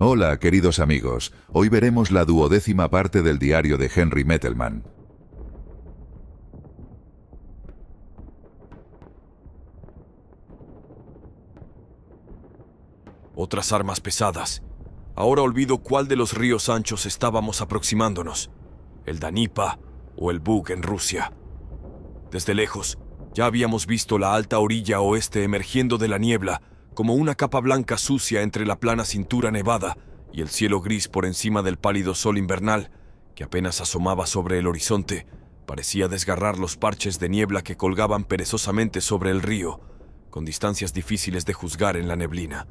Hola, queridos amigos. Hoy veremos la 12ª parte del diario de Henry Mettelman. Otras armas pesadas. Ahora olvido cuál de los ríos anchos estábamos aproximándonos, el Danipa o el Bug en Rusia. Desde lejos, ya habíamos visto la alta orilla oeste emergiendo de la niebla como una capa blanca sucia entre la plana cintura nevada y el cielo gris por encima del pálido sol invernal, que apenas asomaba sobre el horizonte, parecía desgarrar los parches de niebla que colgaban perezosamente sobre el río, con distancias difíciles de juzgar en la neblina.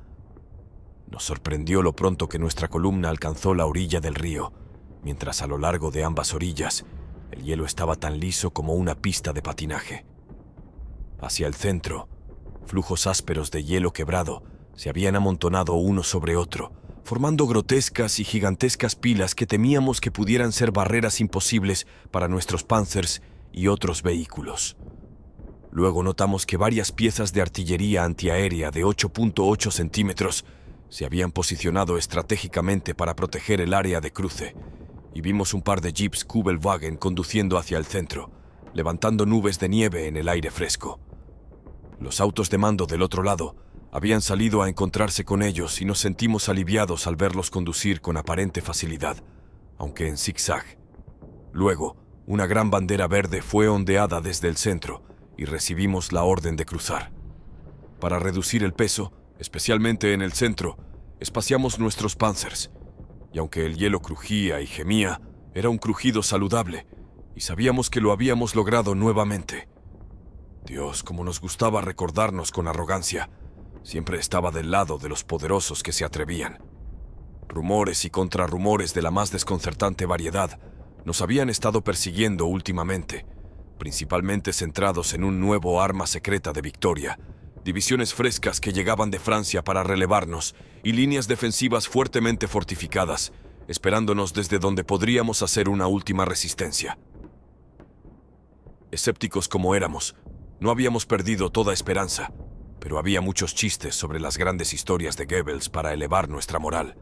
Nos sorprendió lo pronto que nuestra columna alcanzó la orilla del río, mientras a lo largo de ambas orillas el hielo estaba tan liso como una pista de patinaje. Hacia el centro, flujos ásperos de hielo quebrado se habían amontonado uno sobre otro, formando grotescas y gigantescas pilas que temíamos que pudieran ser barreras imposibles para nuestros Panzers y otros vehículos. Luego notamos que varias piezas de artillería antiaérea de 8.8 centímetros se habían posicionado estratégicamente para proteger el área de cruce, y vimos un par de jeeps Kübelwagen conduciendo hacia el centro, levantando nubes de nieve en el aire fresco. Los autos de mando del otro lado habían salido a encontrarse con ellos y nos sentimos aliviados al verlos conducir con aparente facilidad, aunque en zigzag. Luego, una gran bandera verde fue ondeada desde el centro y recibimos la orden de cruzar. Para reducir el peso, especialmente en el centro, espaciamos nuestros Panzers, y aunque el hielo crujía y gemía, era un crujido saludable, y sabíamos que lo habíamos logrado nuevamente. Dios, cómo nos gustaba recordarnos con arrogancia. Siempre estaba del lado de los poderosos que se atrevían. Rumores y contrarrumores de la más desconcertante variedad nos habían estado persiguiendo últimamente, principalmente centrados en un nuevo arma secreta de Victoria, divisiones frescas que llegaban de Francia para relevarnos y líneas defensivas fuertemente fortificadas, esperándonos desde donde podríamos hacer una última resistencia. Escépticos como éramos, no habíamos perdido toda esperanza, pero había muchos chistes sobre las grandes historias de Goebbels para elevar nuestra moral.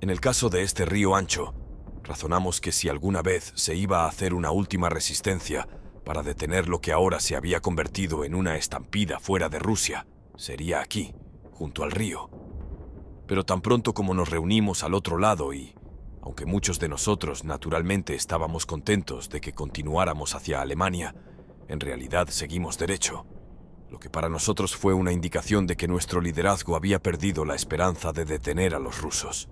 En el caso de este río ancho, razonamos que si alguna vez se iba a hacer una última resistencia para detener lo que ahora se había convertido en una estampida fuera de Rusia, sería aquí, junto al río. Pero tan pronto como nos reunimos al otro lado y, aunque muchos de nosotros naturalmente estábamos contentos de que continuáramos hacia Alemania, en realidad seguimos derecho, lo que para nosotros fue una indicación de que nuestro liderazgo había perdido la esperanza de detener a los rusos.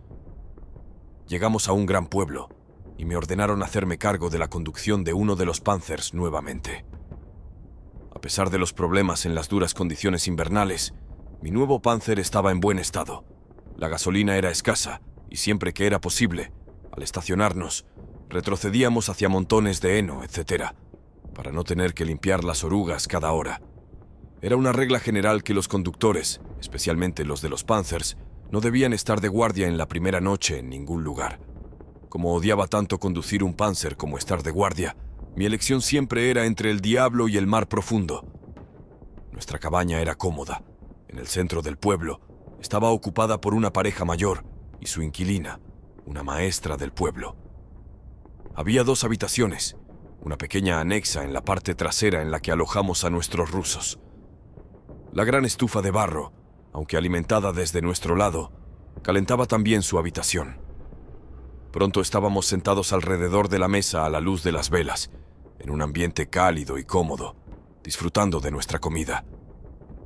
Llegamos a un gran pueblo, y me ordenaron hacerme cargo de la conducción de uno de los Panzers nuevamente. A pesar de los problemas en las duras condiciones invernales, mi nuevo Panzer estaba en buen estado. La gasolina era escasa, y siempre que era posible, al estacionarnos, retrocedíamos hacia montones de heno, etc., para no tener que limpiar las orugas cada hora. Era una regla general que los conductores, especialmente los de los Panzers, no debían estar de guardia en la primera noche en ningún lugar. Como odiaba tanto conducir un Panzer como estar de guardia, mi elección siempre era entre el diablo y el mar profundo. Nuestra cabaña era cómoda. En el centro del pueblo, estaba ocupada por una pareja mayor y su inquilina, una maestra del pueblo. Había 2 habitaciones, una pequeña anexa en la parte trasera en la que alojamos a nuestros rusos. La gran estufa de barro, aunque alimentada desde nuestro lado, calentaba también su habitación. Pronto estábamos sentados alrededor de la mesa a la luz de las velas, en un ambiente cálido y cómodo, disfrutando de nuestra comida.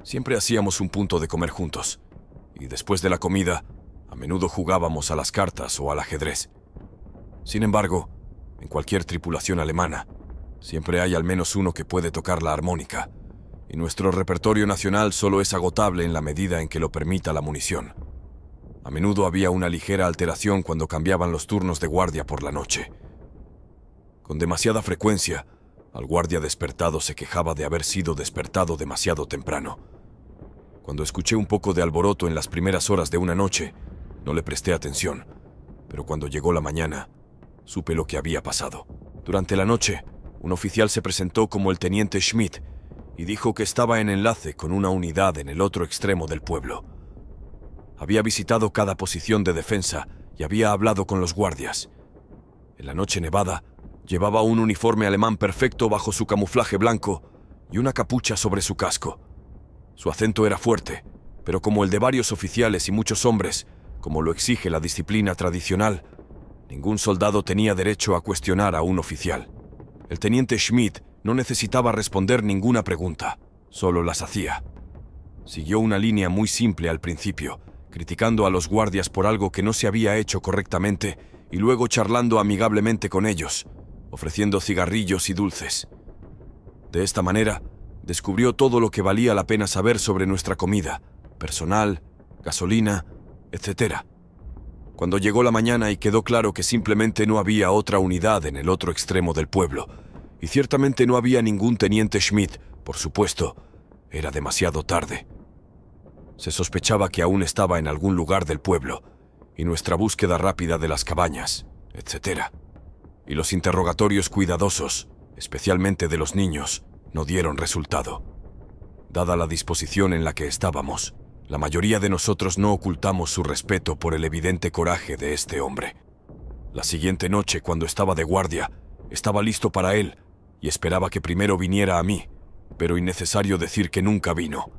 Siempre hacíamos un punto de comer juntos, y después de la comida, a menudo jugábamos a las cartas o al ajedrez. Sin embargo, en cualquier tripulación alemana, siempre hay al menos uno que puede tocar la armónica, y nuestro repertorio nacional solo es agotable en la medida en que lo permita la munición. A menudo había una ligera alteración cuando cambiaban los turnos de guardia por la noche. Con demasiada frecuencia, al guardia despertado se quejaba de haber sido despertado demasiado temprano. Cuando escuché un poco de alboroto en las primeras horas de una noche, no le presté atención, pero cuando llegó la mañana, supe lo que había pasado. Durante la noche, un oficial se presentó como el teniente Schmidt y dijo que estaba en enlace con una unidad en el otro extremo del pueblo. Había visitado cada posición de defensa y había hablado con los guardias. En la noche nevada, llevaba un uniforme alemán perfecto bajo su camuflaje blanco y una capucha sobre su casco. Su acento era fuerte, pero como el de varios oficiales y muchos hombres, como lo exige la disciplina tradicional, ningún soldado tenía derecho a cuestionar a un oficial. El teniente Schmidt no necesitaba responder ninguna pregunta, solo las hacía. Siguió una línea muy simple al principio, criticando a los guardias por algo que no se había hecho correctamente y luego charlando amigablemente con ellos, ofreciendo cigarrillos y dulces. De esta manera, descubrió todo lo que valía la pena saber sobre nuestra comida, personal, gasolina, etc. Cuando llegó la mañana y quedó claro que simplemente no había otra unidad en el otro extremo del pueblo, y ciertamente no había ningún teniente Schmidt, por supuesto, era demasiado tarde. Se sospechaba que aún estaba en algún lugar del pueblo, y nuestra búsqueda rápida de las cabañas, etc. Y los interrogatorios cuidadosos, especialmente de los niños, no dieron resultado. Dada la disposición en la que estábamos, la mayoría de nosotros no ocultamos su respeto por el evidente coraje de este hombre. La siguiente noche, cuando estaba de guardia, estaba listo para él y esperaba que primero viniera a mí, pero innecesario decir que nunca vino.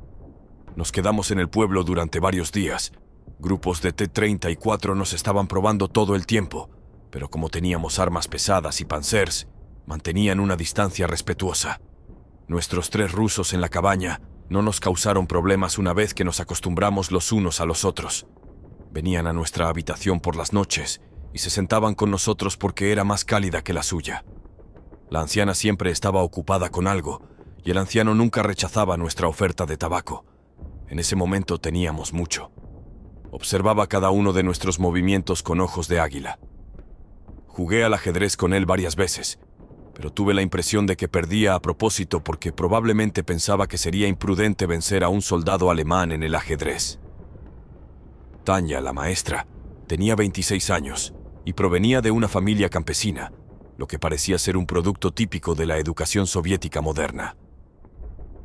Nos quedamos en el pueblo durante varios días. Grupos de T-34 nos estaban probando todo el tiempo, pero como teníamos armas pesadas y panzers, mantenían una distancia respetuosa. Nuestros 3 rusos en la cabaña no nos causaron problemas una vez que nos acostumbramos los unos a los otros. Venían a nuestra habitación por las noches y se sentaban con nosotros porque era más cálida que la suya. La anciana siempre estaba ocupada con algo y el anciano nunca rechazaba nuestra oferta de tabaco. En ese momento teníamos mucho. Observaba cada uno de nuestros movimientos con ojos de águila. Jugué al ajedrez con él varias veces, pero tuve la impresión de que perdía a propósito porque probablemente pensaba que sería imprudente vencer a un soldado alemán en el ajedrez. Tanya, la maestra, tenía 26 años y provenía de una familia campesina, lo que parecía ser un producto típico de la educación soviética moderna.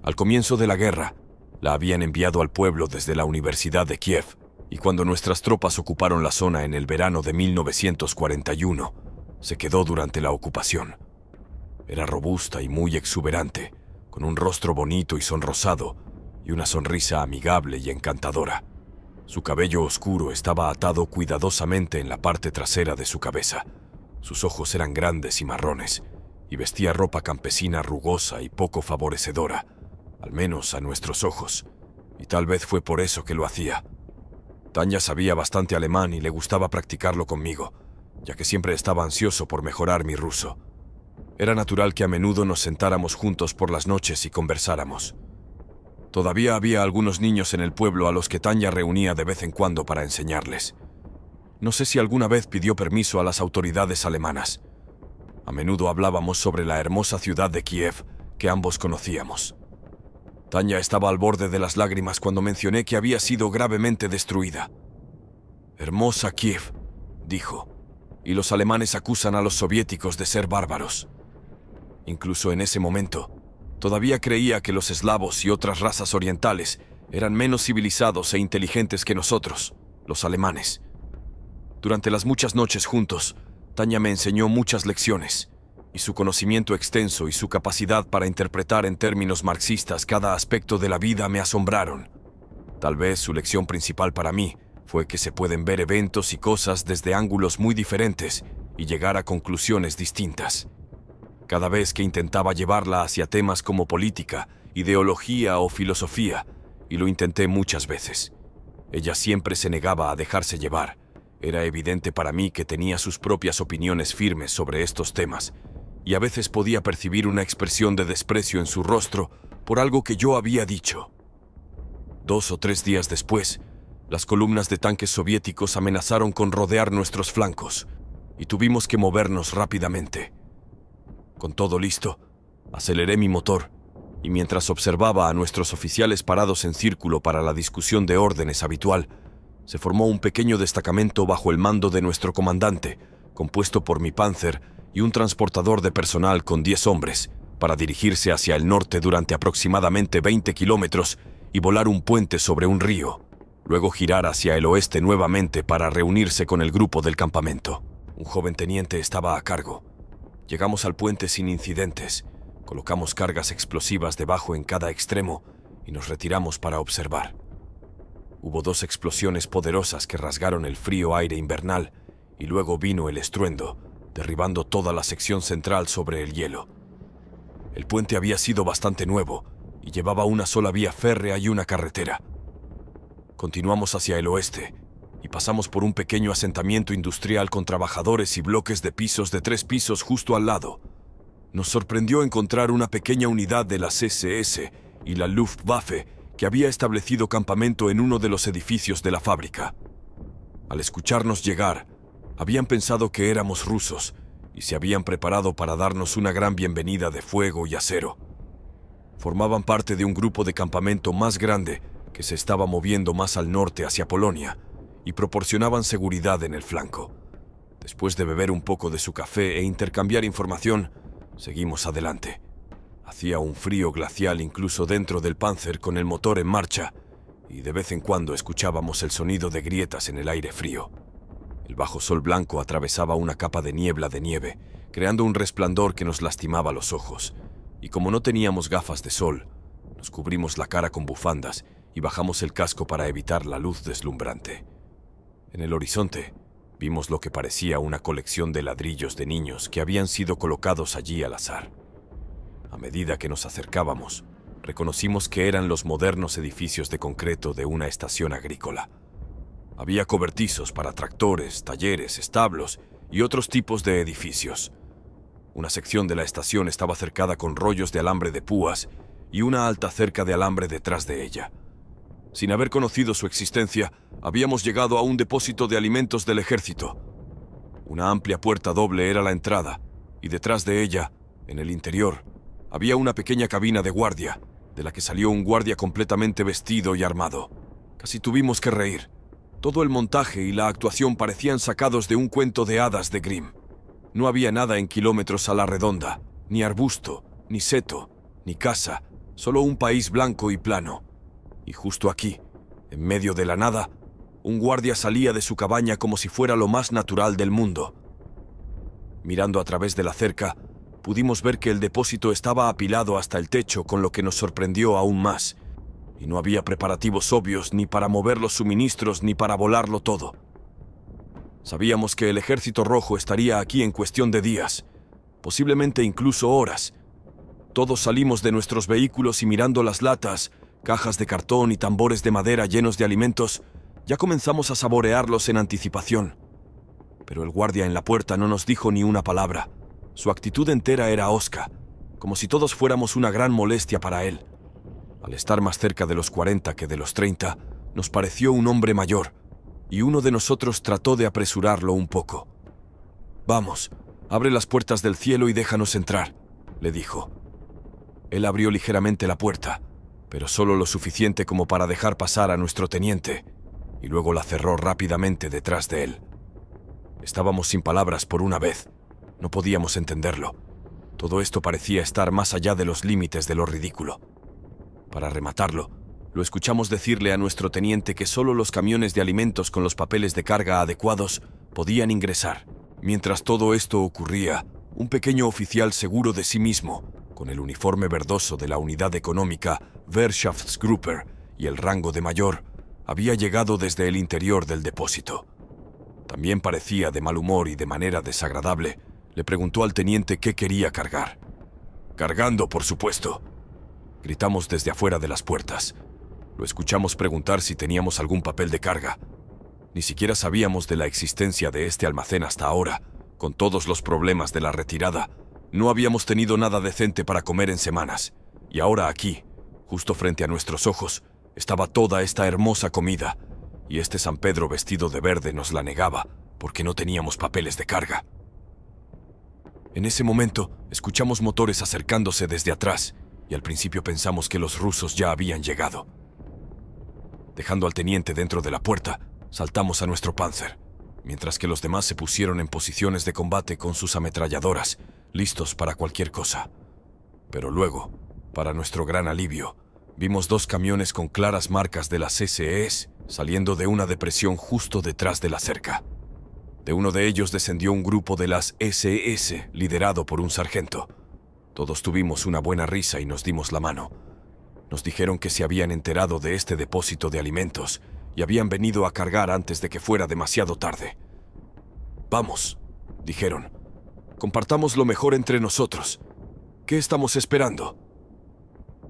Al comienzo de la guerra, la habían enviado al pueblo desde la Universidad de Kiev, y cuando nuestras tropas ocuparon la zona en el verano de 1941, se quedó durante la ocupación. Era robusta y muy exuberante, con un rostro bonito y sonrosado, y una sonrisa amigable y encantadora. Su cabello oscuro estaba atado cuidadosamente en la parte trasera de su cabeza. Sus ojos eran grandes y marrones, y vestía ropa campesina rugosa y poco favorecedora, al menos a nuestros ojos, y tal vez fue por eso que lo hacía. Tanya sabía bastante alemán y le gustaba practicarlo conmigo, ya que siempre estaba ansioso por mejorar mi ruso. Era natural que a menudo nos sentáramos juntos por las noches y conversáramos. Todavía había algunos niños en el pueblo a los que Tanya reunía de vez en cuando para enseñarles. No sé si alguna vez pidió permiso a las autoridades alemanas. A menudo hablábamos sobre la hermosa ciudad de Kiev que ambos conocíamos. Tanya estaba al borde de las lágrimas cuando mencioné que había sido gravemente destruida. «Hermosa Kiev», dijo, «y los alemanes acusan a los soviéticos de ser bárbaros». Incluso en ese momento, todavía creía que los eslavos y otras razas orientales eran menos civilizados e inteligentes que nosotros, los alemanes. Durante las muchas noches juntos, Tanya me enseñó muchas lecciones, y su conocimiento extenso y su capacidad para interpretar en términos marxistas cada aspecto de la vida me asombraron. Tal vez su lección principal para mí fue que se pueden ver eventos y cosas desde ángulos muy diferentes y llegar a conclusiones distintas. Cada vez que intentaba llevarla hacia temas como política, ideología o filosofía, y lo intenté muchas veces, ella siempre se negaba a dejarse llevar. Era evidente para mí que tenía sus propias opiniones firmes sobre estos temas, y a veces podía percibir una expresión de desprecio en su rostro por algo que yo había dicho. 2 o 3 días después, las columnas de tanques soviéticos amenazaron con rodear nuestros flancos, y tuvimos que movernos rápidamente. Con todo listo, aceleré mi motor, y mientras observaba a nuestros oficiales parados en círculo para la discusión de órdenes habitual, se formó un pequeño destacamento bajo el mando de nuestro comandante, compuesto por mi Panzer y un transportador de personal con 10 hombres, para dirigirse hacia el norte durante aproximadamente 20 kilómetros y volar un puente sobre un río. luego girar hacia el oeste nuevamente para reunirse con el grupo del campamento. Un joven teniente estaba a cargo. Llegamos al puente sin incidentes, colocamos cargas explosivas debajo en cada extremo y nos retiramos para observar. Hubo 2 explosiones poderosas que rasgaron el frío aire invernal y luego vino el estruendo, derribando toda la sección central sobre el hielo. El puente había sido bastante nuevo y llevaba una sola vía férrea y una carretera. Continuamos hacia el oeste y pasamos por un pequeño asentamiento industrial con trabajadores y bloques de pisos de 3 pisos justo al lado. Nos sorprendió encontrar una pequeña unidad de las SS y la Luftwaffe que había establecido campamento en uno de los edificios de la fábrica. Al escucharnos llegar, habían pensado que éramos rusos y se habían preparado para darnos una gran bienvenida de fuego y acero. Formaban parte de un grupo de campamento más grande que se estaba moviendo más al norte hacia Polonia y proporcionaban seguridad en el flanco. Después de beber un poco de su café e intercambiar información, seguimos adelante. Hacía un frío glacial incluso dentro del Panzer con el motor en marcha y de vez en cuando escuchábamos el sonido de grietas en el aire frío. El bajo sol blanco atravesaba una capa de nieve, creando un resplandor que nos lastimaba los ojos. Y como no teníamos gafas de sol, nos cubrimos la cara con bufandas y bajamos el casco para evitar la luz deslumbrante. En el horizonte, vimos lo que parecía una colección de ladrillos de niños que habían sido colocados allí al azar. A medida que nos acercábamos, reconocimos que eran los modernos edificios de concreto de una estación agrícola. Había cobertizos para tractores, talleres, establos y otros tipos de edificios. Una sección de la estación estaba cercada con rollos de alambre de púas y una alta cerca de alambre detrás de ella. Sin haber conocido su existencia, habíamos llegado a un depósito de alimentos del ejército. Una amplia puerta doble era la entrada, y detrás de ella, en el interior, había una pequeña cabina de guardia, de la que salió un guardia completamente vestido y armado. Casi tuvimos que reír. Todo el montaje y la actuación parecían sacados de un cuento de hadas de Grimm. No había nada en kilómetros a la redonda, ni arbusto, ni seto, ni casa, solo un país blanco y plano. Y justo aquí, en medio de la nada, un guardia salía de su cabaña como si fuera lo más natural del mundo. Mirando a través de la cerca, pudimos ver que el depósito estaba apilado hasta el techo, con lo que nos sorprendió aún más. Y no había preparativos obvios ni para mover los suministros ni para volarlo todo. Sabíamos que el Ejército Rojo estaría aquí en cuestión de días, posiblemente incluso horas. Todos salimos de nuestros vehículos y mirando las latas, cajas de cartón y tambores de madera llenos de alimentos, ya comenzamos a saborearlos en anticipación. Pero el guardia en la puerta no nos dijo ni una palabra. Su actitud entera era hosca, como si todos fuéramos una gran molestia para él. Al estar más cerca de los 40 que de los 30, nos pareció un hombre mayor, y uno de nosotros trató de apresurarlo un poco. «Vamos, abre las puertas del cielo y déjanos entrar», le dijo. Él abrió ligeramente la puerta, pero solo lo suficiente como para dejar pasar a nuestro teniente, y luego la cerró rápidamente detrás de él. Estábamos sin palabras por una vez. No podíamos entenderlo. Todo esto parecía estar más allá de los límites de lo ridículo. Para rematarlo, lo escuchamos decirle a nuestro teniente que solo los camiones de alimentos con los papeles de carga adecuados podían ingresar. Mientras todo esto ocurría, un pequeño oficial seguro de sí mismo, con el uniforme verdoso de la unidad económica Wirtschaftsgruppe y el rango de mayor, había llegado desde el interior del depósito. También parecía de mal humor y de manera desagradable. Le preguntó al teniente qué quería cargar. «Cargando, por supuesto», gritamos desde afuera de las puertas. Lo escuchamos preguntar si teníamos algún papel de carga. Ni siquiera sabíamos de la existencia de este almacén hasta ahora. Con todos los problemas de la retirada, no habíamos tenido nada decente para comer en semanas. Y ahora aquí, justo frente a nuestros ojos, estaba toda esta hermosa comida. Y este San Pedro vestido de verde nos la negaba porque no teníamos papeles de carga. En ese momento, escuchamos motores acercándose desde atrás, y al principio pensamos que los rusos ya habían llegado. Dejando al teniente dentro de la puerta, saltamos a nuestro Panzer, mientras que los demás se pusieron en posiciones de combate con sus ametralladoras, listos para cualquier cosa. Pero luego, para nuestro gran alivio, Vimos 2 camiones con claras marcas de las SS saliendo de una depresión justo detrás de la cerca. De uno de ellos descendió un grupo de las SS, liderado por un sargento. Todos tuvimos una buena risa y nos dimos la mano. Nos dijeron que se habían enterado de este depósito de alimentos y habían venido a cargar antes de que fuera demasiado tarde. «Vamos», dijeron. «Compartamos lo mejor entre nosotros. ¿Qué estamos esperando?»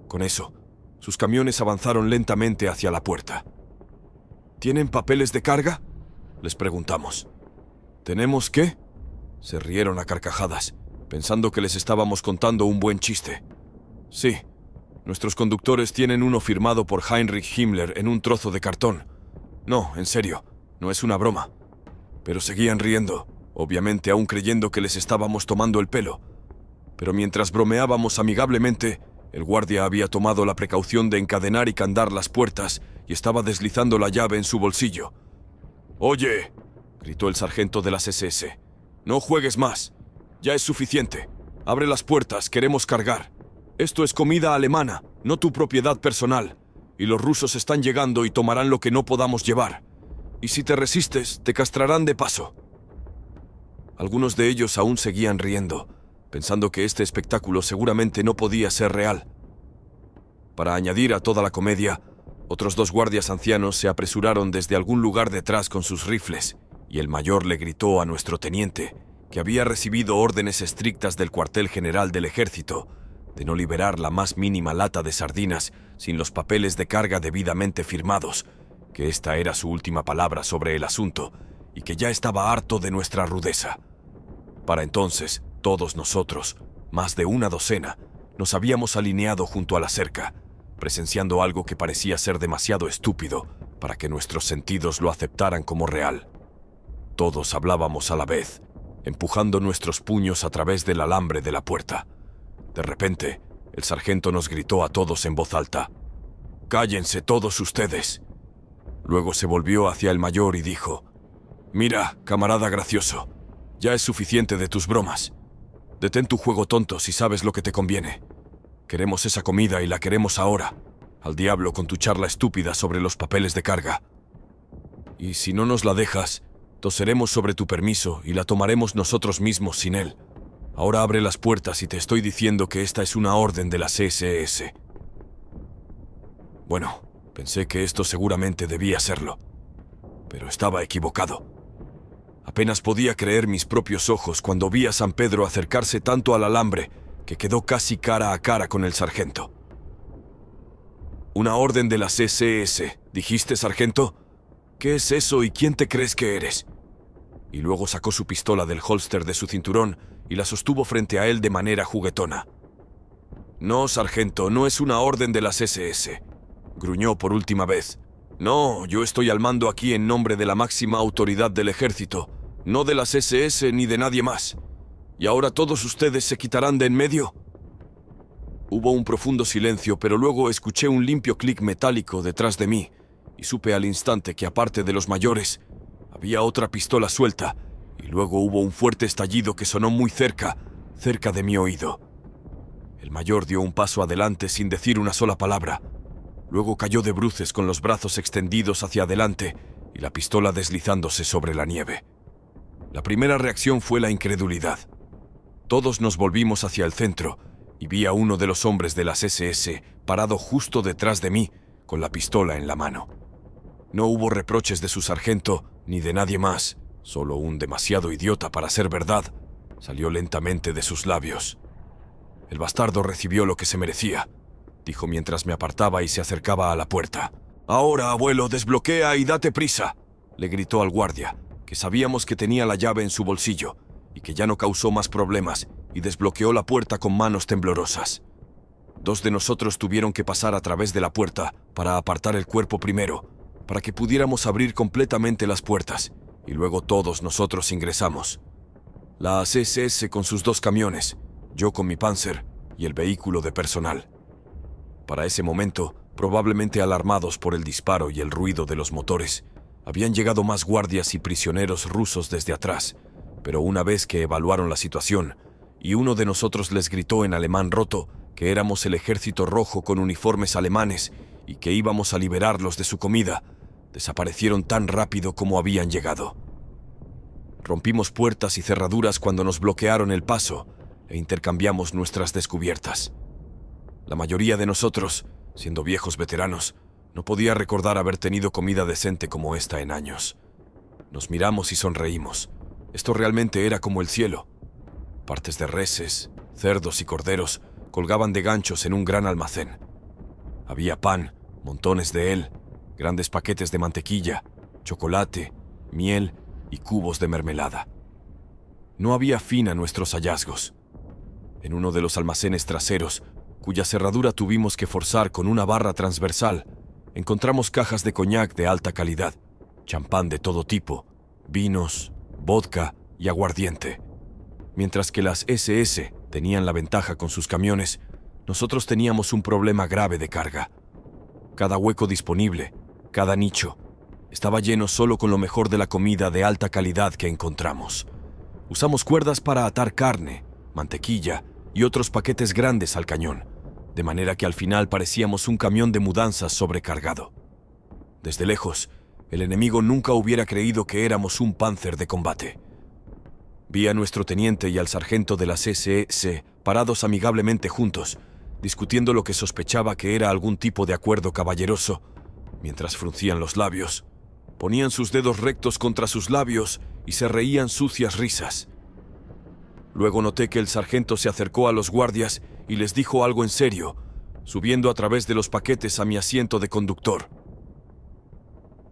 Con eso, sus camiones avanzaron lentamente hacia la puerta. «¿Tienen papeles de carga?», les preguntamos. «¿Tenemos qué?», se rieron a carcajadas, pensando que les estábamos contando un buen chiste. «Sí, nuestros conductores tienen uno firmado por Heinrich Himmler en un trozo de cartón. No, en serio, no es una broma». Pero seguían riendo, obviamente aún creyendo que les estábamos tomando el pelo. Pero mientras bromeábamos amigablemente, el guardia había tomado la precaución de encadenar y candar las puertas y estaba deslizando la llave en su bolsillo. «Oye», gritó el sargento de las SS, «no juegues más. Ya es suficiente. Abre las puertas, queremos cargar. Esto es comida alemana, no tu propiedad personal. Y los rusos están llegando y tomarán lo que no podamos llevar. Y si te resistes, te castrarán de paso». Algunos de ellos aún seguían riendo, pensando que este espectáculo seguramente no podía ser real. Para añadir a toda la comedia, otros 2 guardias ancianos se apresuraron desde algún lugar detrás con sus rifles, y el mayor le gritó a nuestro teniente, que había recibido órdenes estrictas del cuartel general del ejército, de no liberar la más mínima lata de sardinas sin los papeles de carga debidamente firmados, que esta era su última palabra sobre el asunto, y que ya estaba harto de nuestra rudeza. Para entonces, todos nosotros, más de una docena, nos habíamos alineado junto a la cerca, presenciando algo que parecía ser demasiado estúpido para que nuestros sentidos lo aceptaran como real. Todos hablábamos a la vez, empujando nuestros puños a través del alambre de la puerta. De repente, el sargento nos gritó a todos en voz alta: «¡Cállense todos ustedes!». Luego se volvió hacia el mayor y dijo: «Mira, camarada gracioso, ya es suficiente de tus bromas. Detén tu juego tonto si sabes lo que te conviene. Queremos esa comida y la queremos ahora. Al diablo con tu charla estúpida sobre los papeles de carga. Y si no nos la dejas, toseremos sobre tu permiso y la tomaremos nosotros mismos sin él. Ahora abre las puertas y te estoy diciendo que esta es una orden de las SS». Bueno, pensé que esto seguramente debía serlo, pero estaba equivocado. Apenas podía creer mis propios ojos cuando vi a San Pedro acercarse tanto al alambre que quedó casi cara a cara con el sargento. «Una orden de las SS, ¿dijiste, sargento? ¿Qué es eso y quién te crees que eres?». Y luego sacó su pistola del holster de su cinturón y la sostuvo frente a él de manera juguetona. «No, sargento, no es una orden de las SS», gruñó por última vez. «No, yo estoy al mando aquí en nombre de la máxima autoridad del ejército, no de las SS ni de nadie más. ¿Y ahora todos ustedes se quitarán de en medio?». Hubo un profundo silencio, pero luego escuché un limpio clic metálico detrás de mí y supe al instante que, aparte de los mayores, había otra pistola suelta, y luego hubo un fuerte estallido que sonó muy cerca de mi oído. El mayor dio un paso adelante sin decir una sola palabra. Luego cayó de bruces con los brazos extendidos hacia adelante y la pistola deslizándose sobre la nieve. La primera reacción fue la incredulidad. Todos nos volvimos hacia el centro y vi a uno de los hombres de las SS parado justo detrás de mí, con la pistola en la mano. No hubo reproches de su sargento ni de nadie más, solo un demasiado idiota para ser verdad salió lentamente de sus labios. «El bastardo recibió lo que se merecía», dijo mientras me apartaba y se acercaba a la puerta. «Ahora, abuelo, desbloquea y date prisa», le gritó al guardia, que sabíamos que tenía la llave en su bolsillo y que ya no causó más problemas, y desbloqueó la puerta con manos temblorosas. 2 de nosotros tuvieron que pasar a través de la puerta para apartar el cuerpo primero, para que pudiéramos abrir completamente las puertas, y luego todos nosotros ingresamos. Las SS con sus 2 camiones, yo con mi Panzer y el vehículo de personal. Para ese momento, probablemente alarmados por el disparo y el ruido de los motores, habían llegado más guardias y prisioneros rusos desde atrás, pero una vez que evaluaron la situación, y uno de nosotros les gritó en alemán roto que éramos el ejército rojo con uniformes alemanes y que íbamos a liberarlos de su comida, desaparecieron tan rápido como habían llegado. Rompimos puertas y cerraduras cuando nos bloquearon el paso e intercambiamos nuestras descubiertas. La mayoría de nosotros, siendo viejos veteranos, no podía recordar haber tenido comida decente como esta en años. Nos miramos y sonreímos. Esto realmente era como el cielo. Partes de reses, cerdos y corderos colgaban de ganchos en un gran almacén. Había pan, montones de él, grandes paquetes de mantequilla, chocolate, miel y cubos de mermelada. No había fin a nuestros hallazgos. En uno de los almacenes traseros, cuya cerradura tuvimos que forzar con una barra transversal, encontramos cajas de coñac de alta calidad, champán de todo tipo, vinos, vodka y aguardiente. Mientras que las SS tenían la ventaja con sus camiones, nosotros teníamos un problema grave de carga. Cada hueco disponible, cada nicho, estaba lleno solo con lo mejor de la comida de alta calidad que encontramos. Usamos cuerdas para atar carne, mantequilla y otros paquetes grandes al cañón, de manera que al final parecíamos un camión de mudanzas sobrecargado. Desde lejos, el enemigo nunca hubiera creído que éramos un Panzer de combate. Vi a nuestro teniente y al sargento de las SS parados amigablemente juntos, discutiendo lo que sospechaba que era algún tipo de acuerdo caballeroso, mientras fruncían los labios, ponían sus dedos rectos contra sus labios y se reían sucias risas. Luego noté que el sargento se acercó a los guardias y les dijo algo en serio, subiendo a través de los paquetes a mi asiento de conductor.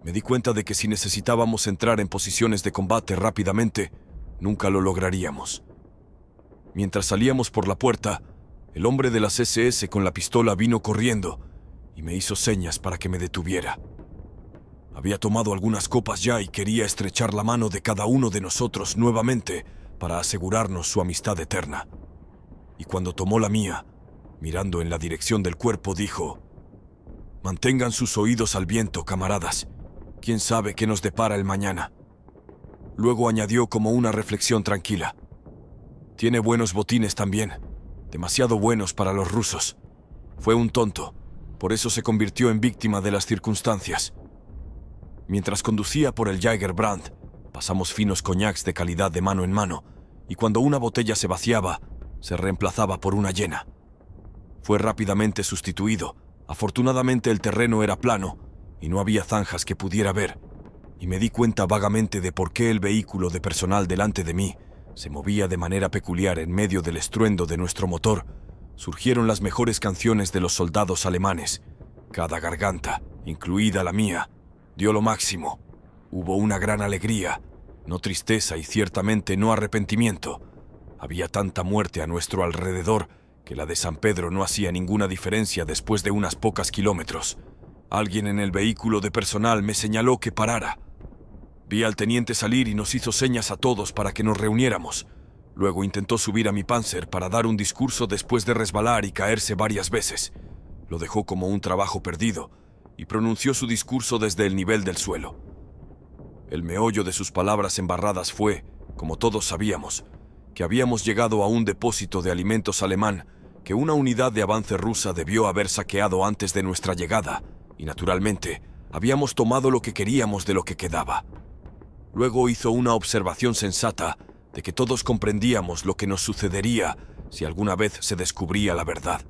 Me di cuenta de que si necesitábamos entrar en posiciones de combate rápidamente, nunca lo lograríamos. Mientras salíamos por la puerta, el hombre de las SS con la pistola vino corriendo y me hizo señas para que me detuviera. Había tomado algunas copas ya y quería estrechar la mano de cada uno de nosotros nuevamente para asegurarnos su amistad eterna. Y cuando tomó la mía, mirando en la dirección del cuerpo, dijo: «Mantengan sus oídos al viento, camaradas. ¿Quién sabe qué nos depara el mañana?». Luego añadió como una reflexión tranquila: «Tiene buenos botines también, demasiado buenos para los rusos. Fue un tonto, por eso se convirtió en víctima de las circunstancias». Mientras conducía por el Jägerbrand, pasamos finos coñacs de calidad de mano en mano, y cuando una botella se vaciaba, se reemplazaba por una llena. Fue rápidamente sustituido. Afortunadamente el terreno era plano, y no había zanjas que pudiera ver, y me di cuenta vagamente de por qué el vehículo de personal delante de mí se movía de manera peculiar en medio del estruendo de nuestro motor. Surgieron las mejores canciones de los soldados alemanes. Cada garganta, incluida la mía, dio lo máximo. Hubo una gran alegría, no tristeza y ciertamente no arrepentimiento. Había tanta muerte a nuestro alrededor que la de San Pedro no hacía ninguna diferencia después de unas pocas kilómetros. Alguien en el vehículo de personal me señaló que parara. Vi al teniente salir y nos hizo señas a todos para que nos reuniéramos. Luego intentó subir a mi Panzer para dar un discurso después de resbalar y caerse varias veces. Lo dejó como un trabajo perdido y pronunció su discurso desde el nivel del suelo. El meollo de sus palabras embarradas fue, como todos sabíamos, que habíamos llegado a un depósito de alimentos alemán que una unidad de avance rusa debió haber saqueado antes de nuestra llegada, y naturalmente habíamos tomado lo que queríamos de lo que quedaba. Luego hizo una observación sensata de que todos comprendíamos lo que nos sucedería si alguna vez se descubría la verdad.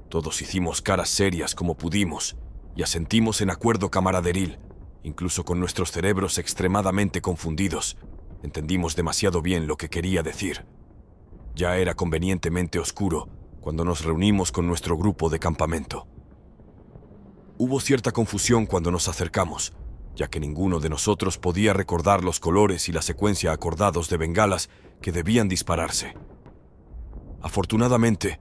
Todos hicimos caras serias como pudimos y asentimos en acuerdo camaraderil, incluso con nuestros cerebros extremadamente confundidos. Entendimos demasiado bien lo que quería decir. Ya era convenientemente oscuro cuando nos reunimos con nuestro grupo de campamento. Hubo cierta confusión cuando nos acercamos, ya que ninguno de nosotros podía recordar los colores y la secuencia acordados de bengalas que debían dispararse. Afortunadamente,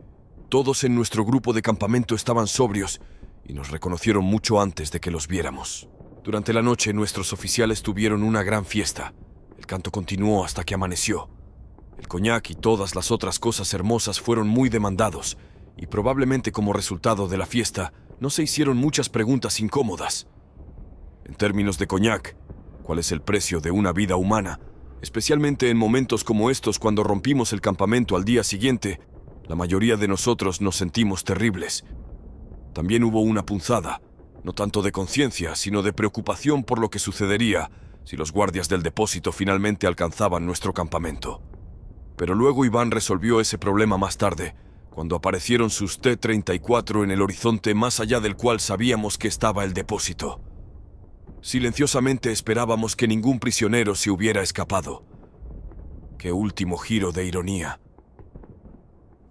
todos en nuestro grupo de campamento estaban sobrios y nos reconocieron mucho antes de que los viéramos. Durante la noche, nuestros oficiales tuvieron una gran fiesta. El canto continuó hasta que amaneció. El coñac y todas las otras cosas hermosas fueron muy demandados, y probablemente como resultado de la fiesta, no se hicieron muchas preguntas incómodas. En términos de coñac, ¿cuál es el precio de una vida humana? Especialmente en momentos como estos cuando rompimos el campamento al día siguiente, La mayoría de nosotros nos sentimos terribles. También hubo una punzada, no tanto de conciencia, sino de preocupación por lo que sucedería si los guardias del depósito finalmente alcanzaban nuestro campamento. Pero luego Iván resolvió ese problema más tarde, cuando aparecieron sus T-34 en el horizonte más allá del cual sabíamos que estaba el depósito. Silenciosamente esperábamos que ningún prisionero se hubiera escapado. ¡Qué último giro de ironía!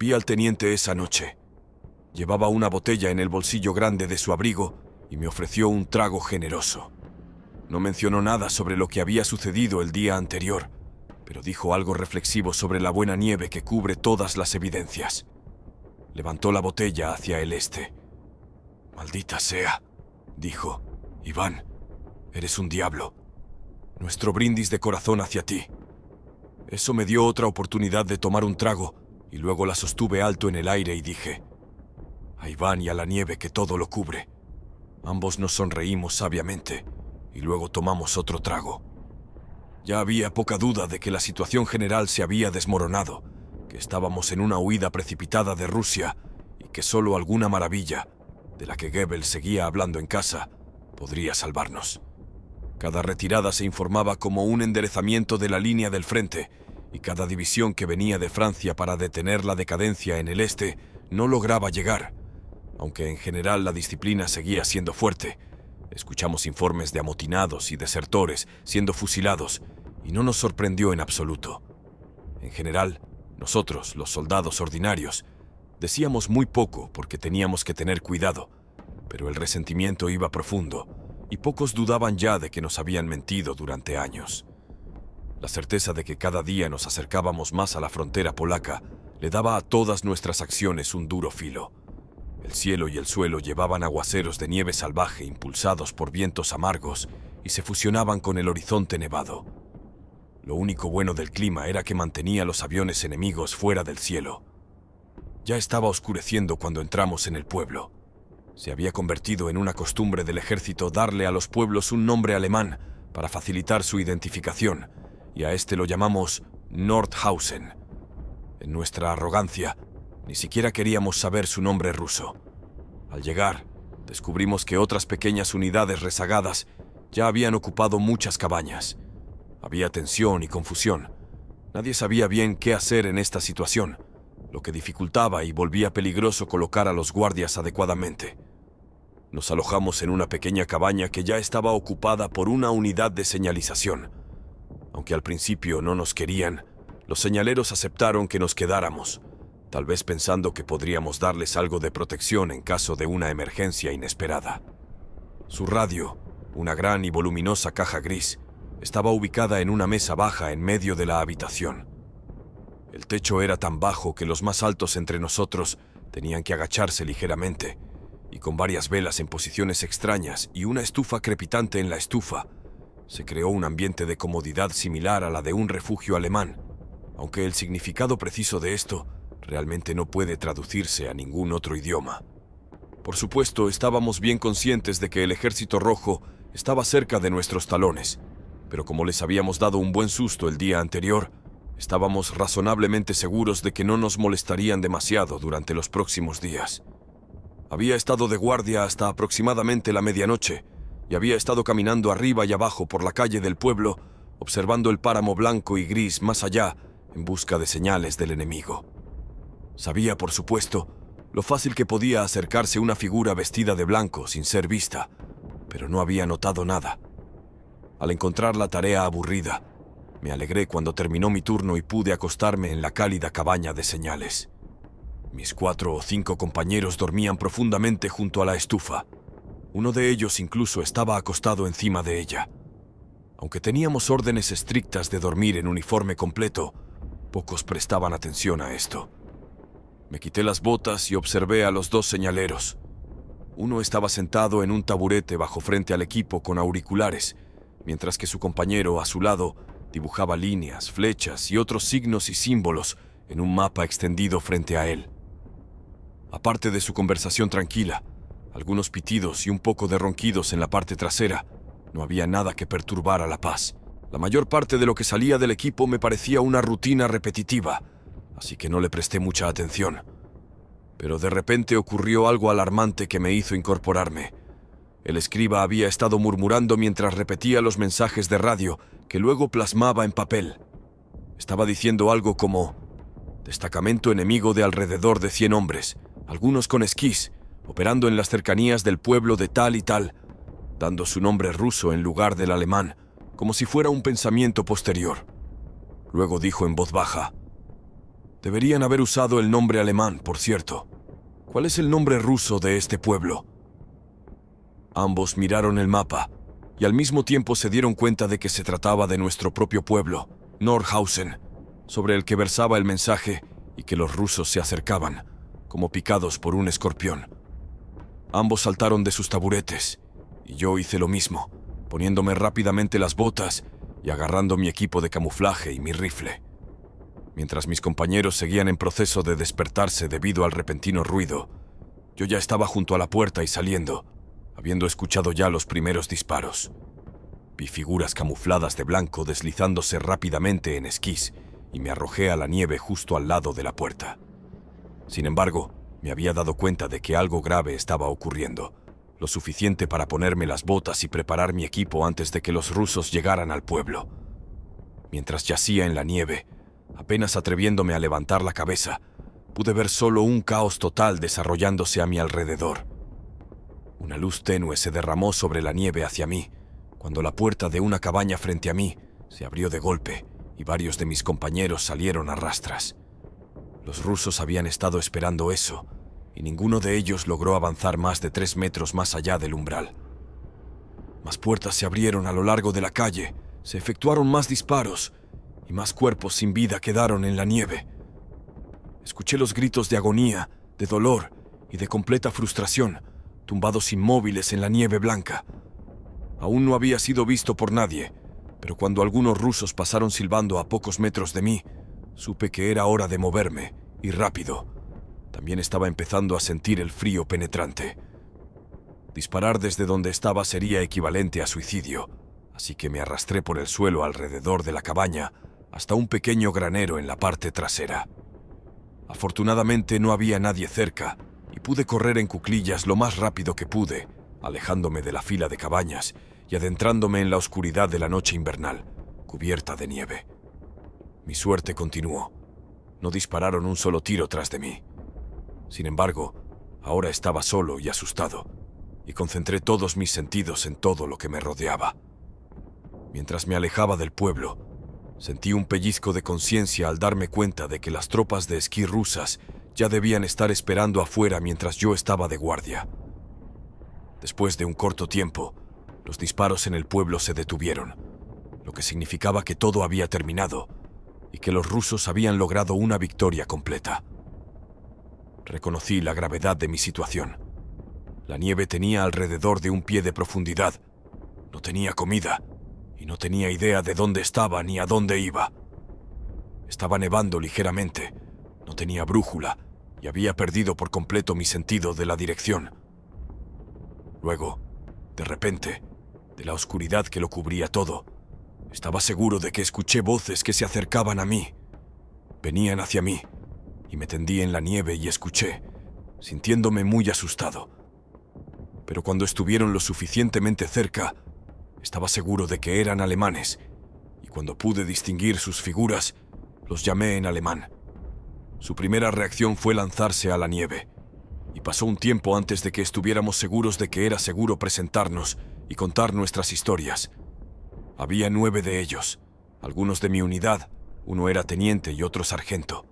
Vi al teniente esa noche. Llevaba una botella en el bolsillo grande de su abrigo y me ofreció un trago generoso. No mencionó nada sobre lo que había sucedido el día anterior, pero dijo algo reflexivo sobre la buena nieve que cubre todas las evidencias. Levantó la botella hacia el este. «Maldita sea», dijo. «Iván, eres un diablo. Nuestro brindis de corazón hacia ti». Eso me dio otra oportunidad de tomar un trago, y luego la sostuve alto en el aire y dije: «A Iván y a la nieve que todo lo cubre». Ambos nos sonreímos sabiamente, y luego tomamos otro trago. Ya había poca duda de que la situación general se había desmoronado, que estábamos en una huida precipitada de Rusia y que solo alguna maravilla, de la que Goebbels seguía hablando en casa, podría salvarnos. Cada retirada se informaba como un enderezamiento de la línea del frente, y cada división que venía de Francia para detener la decadencia en el este no lograba llegar, aunque en general la disciplina seguía siendo fuerte. Escuchamos informes de amotinados y desertores siendo fusilados, y no nos sorprendió en absoluto. En general, nosotros, los soldados ordinarios, decíamos muy poco porque teníamos que tener cuidado, pero el resentimiento iba profundo, y pocos dudaban ya de que nos habían mentido durante años. La certeza de que cada día nos acercábamos más a la frontera polaca le daba a todas nuestras acciones un duro filo. El cielo y el suelo llevaban aguaceros de nieve salvaje impulsados por vientos amargos y se fusionaban con el horizonte nevado. Lo único bueno del clima era que mantenía los aviones enemigos fuera del cielo. Ya estaba oscureciendo cuando entramos en el pueblo. Se había convertido en una costumbre del ejército darle a los pueblos un nombre alemán para facilitar su identificación, y a este lo llamamos Nordhausen. En nuestra arrogancia, ni siquiera queríamos saber su nombre ruso. Al llegar, descubrimos que otras pequeñas unidades rezagadas ya habían ocupado muchas cabañas. Había tensión y confusión. Nadie sabía bien qué hacer en esta situación, lo que dificultaba y volvía peligroso colocar a los guardias adecuadamente. Nos alojamos en una pequeña cabaña que ya estaba ocupada por una unidad de señalización. Aunque al principio no nos querían, los señaleros aceptaron que nos quedáramos, tal vez pensando que podríamos darles algo de protección en caso de una emergencia inesperada. Su radio, una gran y voluminosa caja gris, estaba ubicada en una mesa baja en medio de la habitación. El techo era tan bajo que los más altos entre nosotros tenían que agacharse ligeramente, y con varias velas en posiciones extrañas y una estufa crepitante en la estufa, se creó un ambiente de comodidad similar a la de un refugio alemán, aunque el significado preciso de esto realmente no puede traducirse a ningún otro idioma. Por supuesto, estábamos bien conscientes de que el Ejército Rojo estaba cerca de nuestros talones, pero como les habíamos dado un buen susto el día anterior, estábamos razonablemente seguros de que no nos molestarían demasiado durante los próximos días. Había estado de guardia hasta aproximadamente la medianoche y había estado caminando arriba y abajo por la calle del pueblo, observando el páramo blanco y gris más allá en busca de señales del enemigo. Sabía, por supuesto, lo fácil que podía acercarse una figura vestida de blanco sin ser vista, pero no había notado nada. Al encontrar la tarea aburrida, me alegré cuando terminó mi turno y pude acostarme en la cálida cabaña de señales. Mis 4 o 5 compañeros dormían profundamente junto a la estufa. Uno de ellos incluso estaba acostado encima de ella. Aunque teníamos órdenes estrictas de dormir en uniforme completo, pocos prestaban atención a esto. Me quité las botas y observé a los 2 señaleros. Uno estaba sentado en un taburete bajo frente al equipo con auriculares, mientras que su compañero, a su lado, dibujaba líneas, flechas y otros signos y símbolos en un mapa extendido frente a él. Aparte de su conversación tranquila, algunos pitidos y un poco de ronquidos en la parte trasera, no había nada que perturbara la paz. La mayor parte de lo que salía del equipo me parecía una rutina repetitiva. así que no le presté mucha atención. Pero de repente ocurrió algo alarmante que me hizo incorporarme. El escriba había estado murmurando mientras repetía los mensajes de radio que luego plasmaba en papel. Estaba diciendo algo como: destacamento enemigo de alrededor de 100 hombres, algunos con esquís, operando en las cercanías del pueblo de tal y tal, dando su nombre ruso en lugar del alemán, como si fuera un pensamiento posterior. Luego dijo en voz baja: deberían haber usado el nombre alemán, por cierto. ¿Cuál es el nombre ruso de este pueblo? Ambos miraron el mapa y al mismo tiempo se dieron cuenta de que se trataba de nuestro propio pueblo, Nordhausen, sobre el que versaba el mensaje y que los rusos se acercaban, como picados por un escorpión. Ambos saltaron de sus taburetes y yo hice lo mismo, poniéndome rápidamente las botas y agarrando mi equipo de camuflaje y mi rifle. Mientras mis compañeros seguían en proceso de despertarse debido al repentino ruido, yo ya estaba junto a la puerta y saliendo, habiendo escuchado ya los primeros disparos. Vi figuras camufladas de blanco deslizándose rápidamente en esquís y me arrojé a la nieve justo al lado de la puerta. Sin embargo, me había dado cuenta de que algo grave estaba ocurriendo, lo suficiente para ponerme las botas y preparar mi equipo antes de que los rusos llegaran al pueblo. Mientras yacía en la nieve, apenas atreviéndome a levantar la cabeza, pude ver solo un caos total desarrollándose a mi alrededor. Una luz tenue se derramó sobre la nieve hacia mí, cuando la puerta de una cabaña frente a mí se abrió de golpe y varios de mis compañeros salieron a rastras. Los rusos habían estado esperando eso, y ninguno de ellos logró avanzar más de 3 metros más allá del umbral. Más puertas se abrieron a lo largo de la calle, se efectuaron más disparos, y más cuerpos sin vida quedaron en la nieve. Escuché los gritos de agonía, de dolor y de completa frustración, tumbados inmóviles en la nieve blanca. Aún no había sido visto por nadie, pero cuando algunos rusos pasaron silbando a pocos metros de mí, supe que era hora de moverme, y rápido. También estaba empezando a sentir el frío penetrante. Disparar desde donde estaba sería equivalente a suicidio, así que me arrastré por el suelo alrededor de la cabaña hasta un pequeño granero en la parte trasera. Afortunadamente no había nadie cerca y pude correr en cuclillas lo más rápido que pude, alejándome de la fila de cabañas y adentrándome en la oscuridad de la noche invernal, cubierta de nieve. Mi suerte continuó. No dispararon un solo tiro tras de mí. Sin embargo, ahora estaba solo y asustado, y concentré todos mis sentidos en todo lo que me rodeaba. Mientras me alejaba del pueblo, sentí un pellizco de conciencia al darme cuenta de que las tropas de esquí rusas ya debían estar esperando afuera mientras yo estaba de guardia. Después de un corto tiempo, los disparos en el pueblo se detuvieron, lo que significaba que todo había terminado y que los rusos habían logrado una victoria completa. Reconocí la gravedad de mi situación. La nieve tenía alrededor de 1 pie de profundidad. No tenía comida y no tenía idea de dónde estaba ni a dónde iba. Estaba nevando ligeramente, no tenía brújula y había perdido por completo mi sentido de la dirección. Luego, de repente, de la oscuridad que lo cubría todo, estaba seguro de que escuché voces que se acercaban a mí. Venían hacia mí y me tendí en la nieve y escuché, sintiéndome muy asustado. Pero cuando estuvieron lo suficientemente cerca, estaba seguro de que eran alemanes, y cuando pude distinguir sus figuras, los llamé en alemán. Su primera reacción fue lanzarse a la nieve, y pasó un tiempo antes de que estuviéramos seguros de que era seguro presentarnos y contar nuestras historias. Había 9 de ellos, algunos de mi unidad, uno era teniente y otro sargento.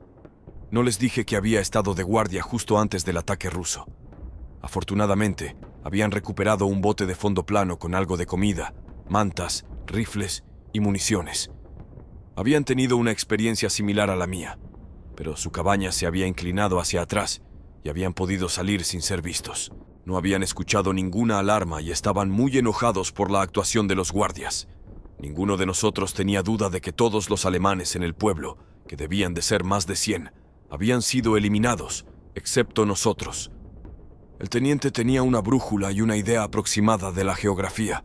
No les dije que había estado de guardia justo antes del ataque ruso. Afortunadamente, habían recuperado un bote de fondo plano con algo de comida, mantas, rifles y municiones. Habían tenido una experiencia similar a la mía, pero su cabaña se había inclinado hacia atrás y habían podido salir sin ser vistos. No habían escuchado ninguna alarma y estaban muy enojados por la actuación de los guardias. Ninguno de nosotros tenía duda de que todos los alemanes en el pueblo, que debían de ser más de 100, habían sido eliminados, excepto nosotros. El teniente tenía una brújula y una idea aproximada de la geografía.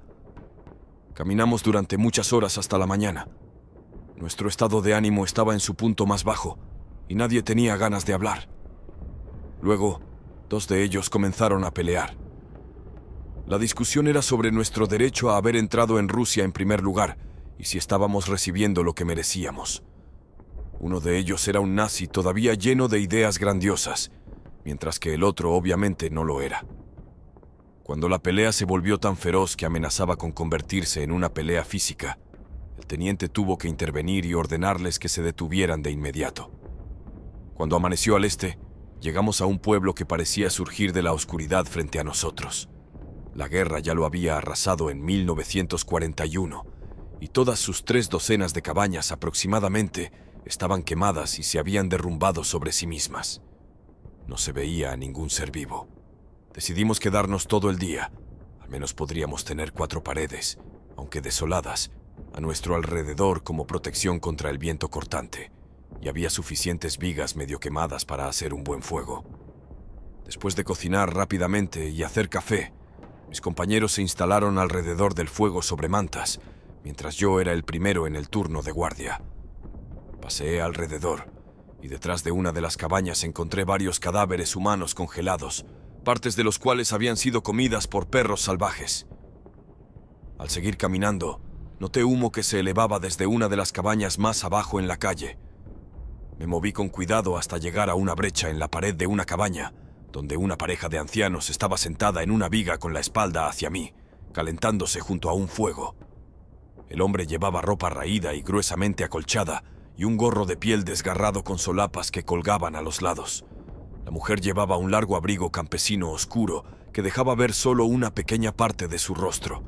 Caminamos durante muchas horas hasta la mañana. Nuestro estado de ánimo estaba en su punto más bajo, y nadie tenía ganas de hablar. Luego, 2 de ellos comenzaron a pelear. La discusión era sobre nuestro derecho a haber entrado en Rusia en primer lugar y si estábamos recibiendo lo que merecíamos. Uno de ellos era un nazi todavía lleno de ideas grandiosas, mientras que el otro obviamente no lo era. Cuando la pelea se volvió tan feroz que amenazaba con convertirse en una pelea física, el teniente tuvo que intervenir y ordenarles que se detuvieran de inmediato. Cuando amaneció al este, llegamos a un pueblo que parecía surgir de la oscuridad frente a nosotros. La guerra ya lo había arrasado en 1941, y todas sus 3 docenas de cabañas aproximadamente estaban quemadas y se habían derrumbado sobre sí mismas. No se veía a ningún ser vivo. Decidimos quedarnos todo el día. Al menos podríamos tener 4 paredes, aunque desoladas, a nuestro alrededor como protección contra el viento cortante, y había suficientes vigas medio quemadas para hacer un buen fuego. Después de cocinar rápidamente y hacer café, mis compañeros se instalaron alrededor del fuego sobre mantas, mientras yo era el primero en el turno de guardia. Paseé alrededor, y detrás de una de las cabañas encontré varios cadáveres humanos congelados, partes de los cuales habían sido comidas por perros salvajes. Al seguir caminando, noté humo que se elevaba desde una de las cabañas más abajo en la calle. Me moví con cuidado hasta llegar a una brecha en la pared de una cabaña, donde una pareja de ancianos estaba sentada en una viga con la espalda hacia mí, calentándose junto a un fuego. El hombre llevaba ropa raída y gruesamente acolchada y un gorro de piel desgarrado con solapas que colgaban a los lados. La mujer llevaba un largo abrigo campesino oscuro que dejaba ver solo una pequeña parte de su rostro.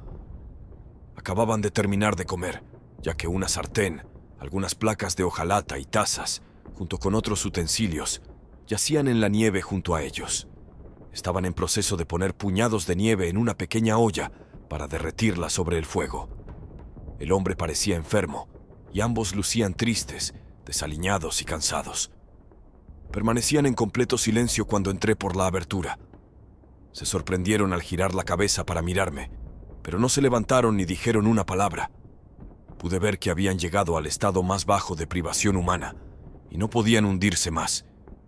Acababan de terminar de comer, ya que una sartén, algunas placas de hojalata y tazas, junto con otros utensilios, yacían en la nieve junto a ellos. Estaban en proceso de poner puñados de nieve en una pequeña olla para derretirla sobre el fuego. El hombre parecía enfermo, y ambos lucían tristes, desaliñados y cansados. Permanecían en completo silencio cuando entré por la abertura. Se sorprendieron al girar la cabeza para mirarme, pero no se levantaron ni dijeron una palabra. Pude ver que habían llegado al estado más bajo de privación humana, y no podían hundirse más,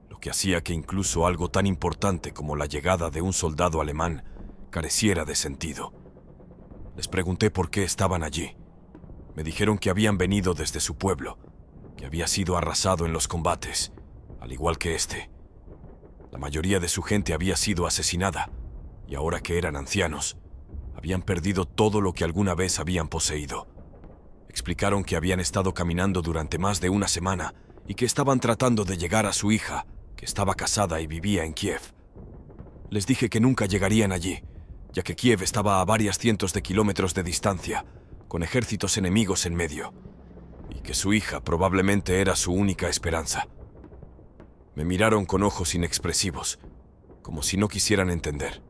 lo que hacía que incluso algo tan importante como la llegada de un soldado alemán careciera de sentido. Les pregunté por qué estaban allí. Me dijeron que habían venido desde su pueblo, que había sido arrasado en los combates, al igual que este. La mayoría de su gente había sido asesinada, y ahora que eran ancianos, habían perdido todo lo que alguna vez habían poseído. Explicaron que habían estado caminando durante más de una semana y que estaban tratando de llegar a su hija, que estaba casada y vivía en Kiev. Les dije que nunca llegarían allí, ya que Kiev estaba a varias cientos de kilómetros de distancia, con ejércitos enemigos en medio, y que su hija probablemente era su única esperanza. Me miraron con ojos inexpresivos, como si no quisieran entender.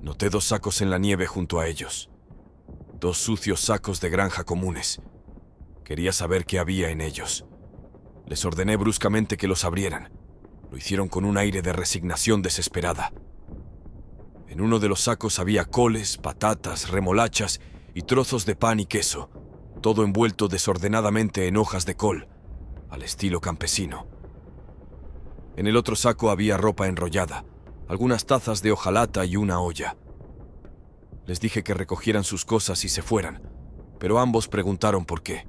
Noté 2 sacos en la nieve junto a ellos, 2 sucios sacos de granja comunes. Quería saber qué había en ellos. Les ordené bruscamente que los abrieran. Lo hicieron con un aire de resignación desesperada. En uno de los sacos había coles, patatas, remolachas y trozos de pan y queso, todo envuelto desordenadamente en hojas de col, al estilo campesino. En el otro saco había ropa enrollada, algunas tazas de hojalata y una olla. Les dije que recogieran sus cosas y se fueran, pero ambos preguntaron por qué.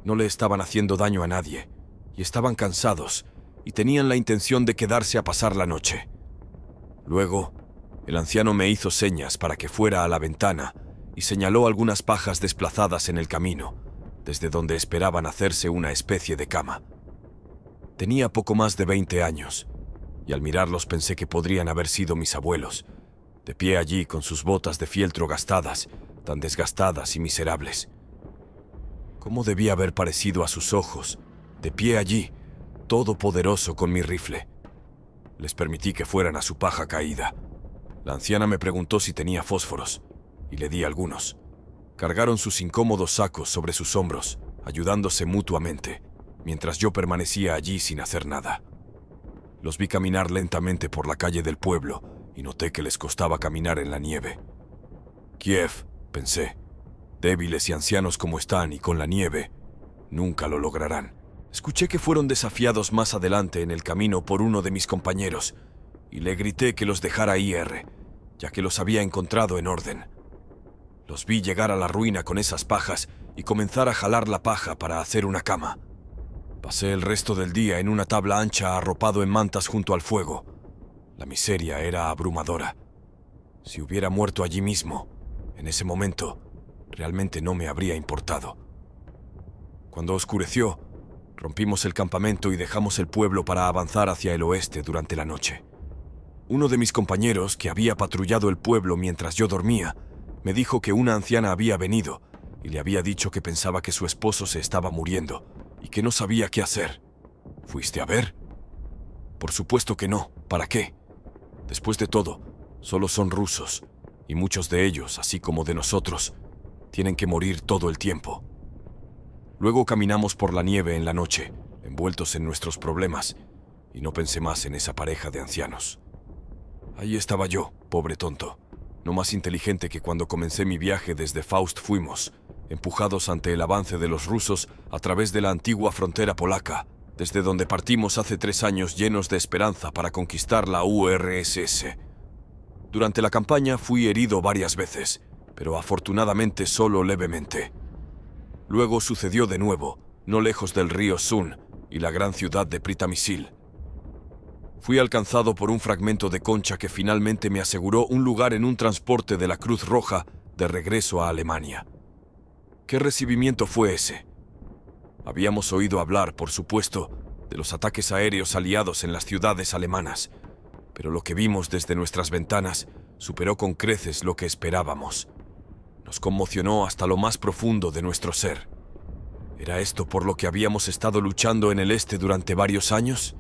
No le estaban haciendo daño a nadie, y estaban cansados, y tenían la intención de quedarse a pasar la noche. Luego, el anciano me hizo señas para que fuera a la ventana y señaló algunas pajas desplazadas en el camino, desde donde esperaban hacerse una especie de cama. Tenía poco más de 20 años, y al mirarlos pensé que podrían haber sido mis abuelos, de pie allí con sus botas de fieltro gastadas, tan desgastadas y miserables. ¿Cómo debía haber parecido a sus ojos, de pie allí, todopoderoso con mi rifle? Les permití que fueran a su paja caída. La anciana me preguntó si tenía fósforos, y le di algunos. Cargaron sus incómodos sacos sobre sus hombros, ayudándose mutuamente, mientras yo permanecía allí sin hacer nada. Los vi caminar lentamente por la calle del pueblo y noté que les costaba caminar en la nieve. Kiev, pensé, débiles y ancianos como están y con la nieve, nunca lo lograrán, Escuché que fueron desafiados más adelante en el camino por uno de mis compañeros, y le grité que los dejara ir, ya que los había encontrado en orden. Los vi llegar a la ruina con esas pajas y comenzar a jalar la paja para hacer una cama. Pasé el resto del día en una tabla ancha arropado en mantas junto al fuego. La miseria era abrumadora. Si hubiera muerto allí mismo, en ese momento, realmente no me habría importado. Cuando oscureció, rompimos el campamento y dejamos el pueblo para avanzar hacia el oeste durante la noche. Uno de mis compañeros, que había patrullado el pueblo mientras yo dormía, me dijo que una anciana había venido y le había dicho que pensaba que su esposo se estaba muriendo y que no sabía qué hacer. ¿Fuiste a ver? Por supuesto que no. ¿Para qué? Después de todo, solo son rusos, y muchos de ellos, así como de nosotros, tienen que morir todo el tiempo. Luego caminamos por la nieve en la noche, envueltos en nuestros problemas, y no pensé más en esa pareja de ancianos. Ahí estaba yo, pobre tonto, no más inteligente que cuando comencé mi viaje desde Faust. Fuimos, empujados ante el avance de los rusos a través de la antigua frontera polaca, desde donde partimos hace 3 años llenos de esperanza para conquistar la URSS. Durante la campaña fui herido varias veces, pero afortunadamente solo levemente. Luego sucedió de nuevo, no lejos del río Sun y la gran ciudad de Přítamisil. Fui alcanzado por un fragmento de concha que finalmente me aseguró un lugar en un transporte de la Cruz Roja de regreso a Alemania. ¿Qué recibimiento fue ese? Habíamos oído hablar, por supuesto, de los ataques aéreos aliados en las ciudades alemanas, pero lo que vimos desde nuestras ventanas superó con creces lo que esperábamos. Nos conmocionó hasta lo más profundo de nuestro ser. ¿Era esto por lo que habíamos estado luchando en el este durante varios años?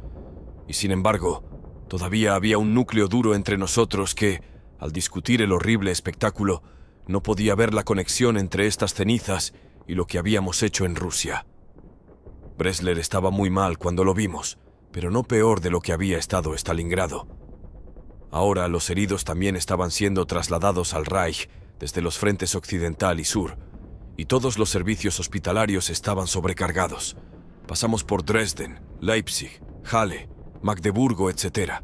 Y sin embargo, todavía había un núcleo duro entre nosotros que, al discutir el horrible espectáculo, no podía ver la conexión entre estas cenizas y lo que habíamos hecho en Rusia. Bresler estaba muy mal cuando lo vimos, pero no peor de lo que había estado Stalingrado. Ahora los heridos también estaban siendo trasladados al Reich desde los frentes occidental y sur, y todos los servicios hospitalarios estaban sobrecargados. Pasamos por Dresden, Leipzig, Halle, Magdeburgo, etc.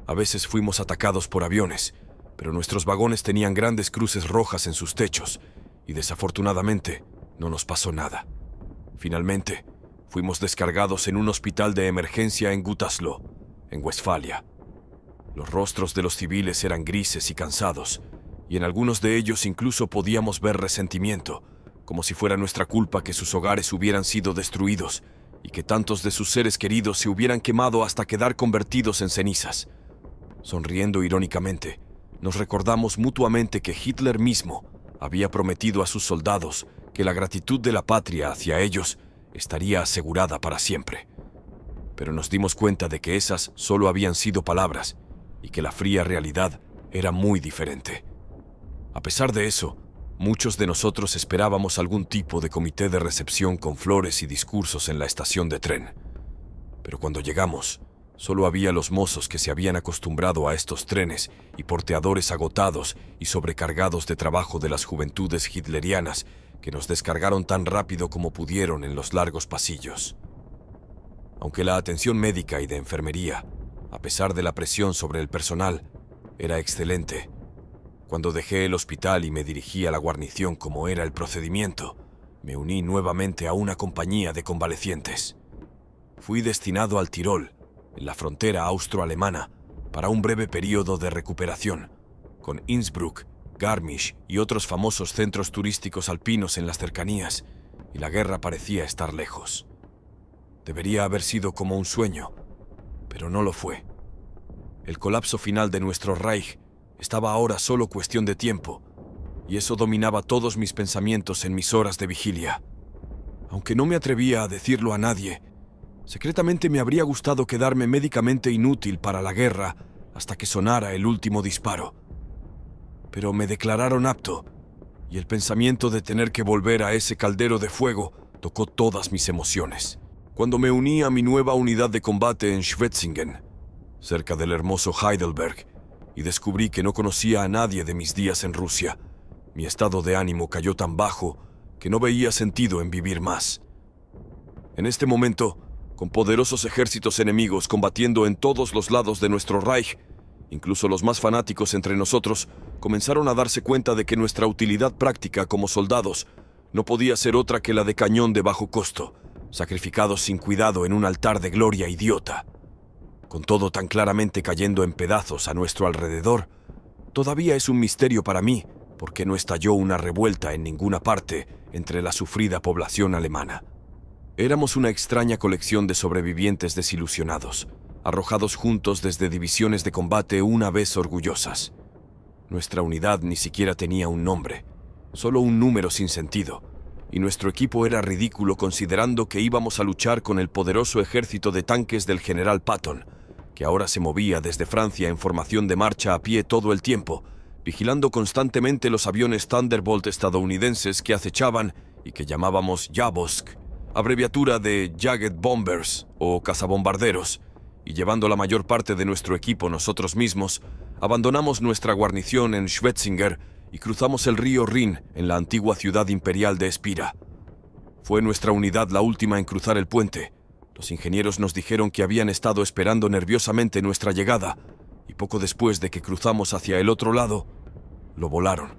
A veces fuimos atacados por aviones, pero nuestros vagones tenían grandes cruces rojas en sus techos, y desafortunadamente no nos pasó nada. Finalmente, fuimos descargados en un hospital de emergencia en Gütersloh, en Westfalia. Los rostros de los civiles eran grises y cansados, y en algunos de ellos incluso podíamos ver resentimiento, como si fuera nuestra culpa que sus hogares hubieran sido destruidos y que tantos de sus seres queridos se hubieran quemado hasta quedar convertidos en cenizas. Sonriendo irónicamente, nos recordamos mutuamente que Hitler mismo había prometido a sus soldados que la gratitud de la patria hacia ellos estaría asegurada para siempre. Pero nos dimos cuenta de que esas solo habían sido palabras y que la fría realidad era muy diferente. A pesar de eso, muchos de nosotros esperábamos algún tipo de comité de recepción con flores y discursos en la estación de tren. Pero cuando llegamos, solo había los mozos que se habían acostumbrado a estos trenes y porteadores agotados y sobrecargados de trabajo de las juventudes hitlerianas que nos descargaron tan rápido como pudieron en los largos pasillos. Aunque la atención médica y de enfermería, a pesar de la presión sobre el personal, era excelente, cuando dejé el hospital y me dirigí a la guarnición como era el procedimiento, me uní nuevamente a una compañía de convalecientes. Fui destinado al Tirol, en la frontera austro-alemana, para un breve periodo de recuperación, con Innsbruck, Garmisch y otros famosos centros turísticos alpinos en las cercanías, y la guerra parecía estar lejos. Debería haber sido como un sueño, pero no lo fue. El colapso final de nuestro Reich estaba ahora solo cuestión de tiempo, y eso dominaba todos mis pensamientos en mis horas de vigilia. Aunque no me atrevía a decirlo a nadie, secretamente me habría gustado quedarme médicamente inútil para la guerra hasta que sonara el último disparo. Pero me declararon apto, y el pensamiento de tener que volver a ese caldero de fuego tocó todas mis emociones. Cuando me uní a mi nueva unidad de combate en Schwetzingen, cerca del hermoso Heidelberg, y descubrí que no conocía a nadie de mis días en Rusia, mi estado de ánimo cayó tan bajo que no veía sentido en vivir más. En este momento, con poderosos ejércitos enemigos combatiendo en todos los lados de nuestro Reich, incluso los más fanáticos entre nosotros comenzaron a darse cuenta de que nuestra utilidad práctica como soldados no podía ser otra que la de cañón de bajo costo, sacrificados sin cuidado en un altar de gloria idiota. Con todo tan claramente cayendo en pedazos a nuestro alrededor, todavía es un misterio para mí por qué no estalló una revuelta en ninguna parte entre la sufrida población alemana. Éramos una extraña colección de sobrevivientes desilusionados, arrojados juntos desde divisiones de combate una vez orgullosas. Nuestra unidad ni siquiera tenía un nombre, solo un número sin sentido, y nuestro equipo era ridículo considerando que íbamos a luchar con el poderoso ejército de tanques del general Patton, que ahora se movía desde Francia en formación de marcha a pie todo el tiempo, vigilando constantemente los aviones Thunderbolt estadounidenses que acechaban y que llamábamos Jabosk, abreviatura de Jagged Bombers o cazabombarderos, y llevando la mayor parte de nuestro equipo nosotros mismos, abandonamos nuestra guarnición en Schwetzinger y cruzamos el río Rin en la antigua ciudad imperial de Espira. Fue nuestra unidad la última en cruzar el puente. Los ingenieros nos dijeron que habían estado esperando nerviosamente nuestra llegada, y poco después de que cruzamos hacia el otro lado, lo volaron.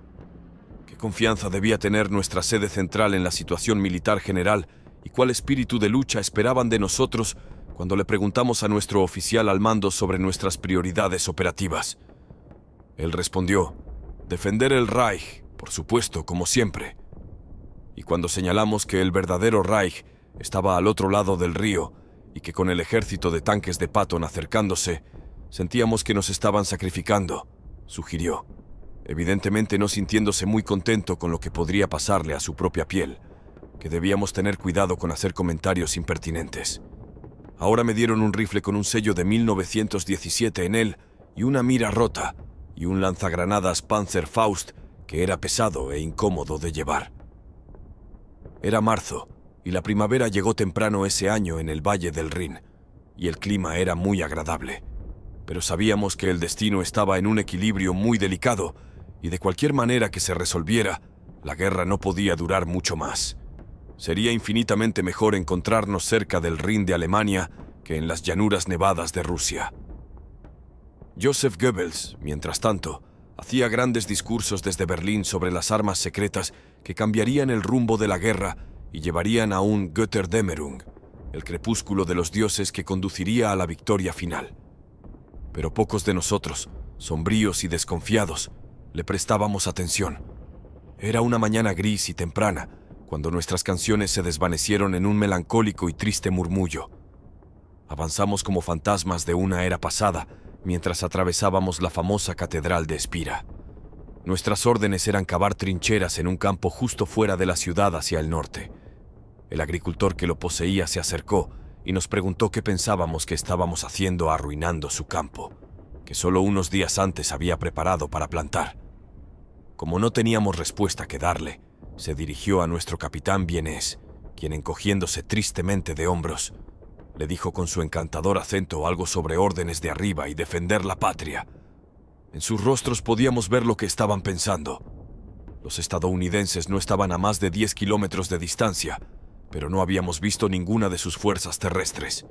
¿Qué confianza debía tener nuestra sede central en la situación militar general y cuál espíritu de lucha esperaban de nosotros cuando le preguntamos a nuestro oficial al mando sobre nuestras prioridades operativas? Él respondió: defender el Reich, por supuesto, como siempre. Y cuando señalamos que el verdadero Reich estaba al otro lado del río y que con el ejército de tanques de Patton acercándose, sentíamos que nos estaban sacrificando, sugirió, evidentemente no sintiéndose muy contento con lo que podría pasarle a su propia piel, que debíamos tener cuidado con hacer comentarios impertinentes. Ahora me dieron un rifle con un sello de 1917 en él y una mira rota, y un lanzagranadas Panzerfaust que era pesado e incómodo de llevar. Era marzo, y la primavera llegó temprano ese año en el Valle del Rin, y el clima era muy agradable. Pero sabíamos que el destino estaba en un equilibrio muy delicado, y de cualquier manera que se resolviera, la guerra no podía durar mucho más. Sería infinitamente mejor encontrarnos cerca del Rin de Alemania que en las llanuras nevadas de Rusia. Joseph Goebbels, mientras tanto, hacía grandes discursos desde Berlín sobre las armas secretas que cambiarían el rumbo de la guerra y llevarían a un Götterdämmerung, el crepúsculo de los dioses que conduciría a la victoria final. Pero pocos de nosotros, sombríos y desconfiados, le prestábamos atención. Era una mañana gris y temprana, cuando nuestras canciones se desvanecieron en un melancólico y triste murmullo. Avanzamos como fantasmas de una era pasada, mientras atravesábamos la famosa catedral de Espira. Nuestras órdenes eran cavar trincheras en un campo justo fuera de la ciudad hacia el norte. El agricultor que lo poseía se acercó y nos preguntó qué pensábamos que estábamos haciendo arruinando su campo, que solo unos días antes había preparado para plantar. Como no teníamos respuesta que darle, se dirigió a nuestro capitán vienés, quien, encogiéndose tristemente de hombros, le dijo con su encantador acento algo sobre órdenes de arriba y defender la patria. En sus rostros podíamos ver lo que estaban pensando. Los estadounidenses no estaban a más de 10 kilómetros de distancia, pero no habíamos visto ninguna de sus fuerzas terrestres.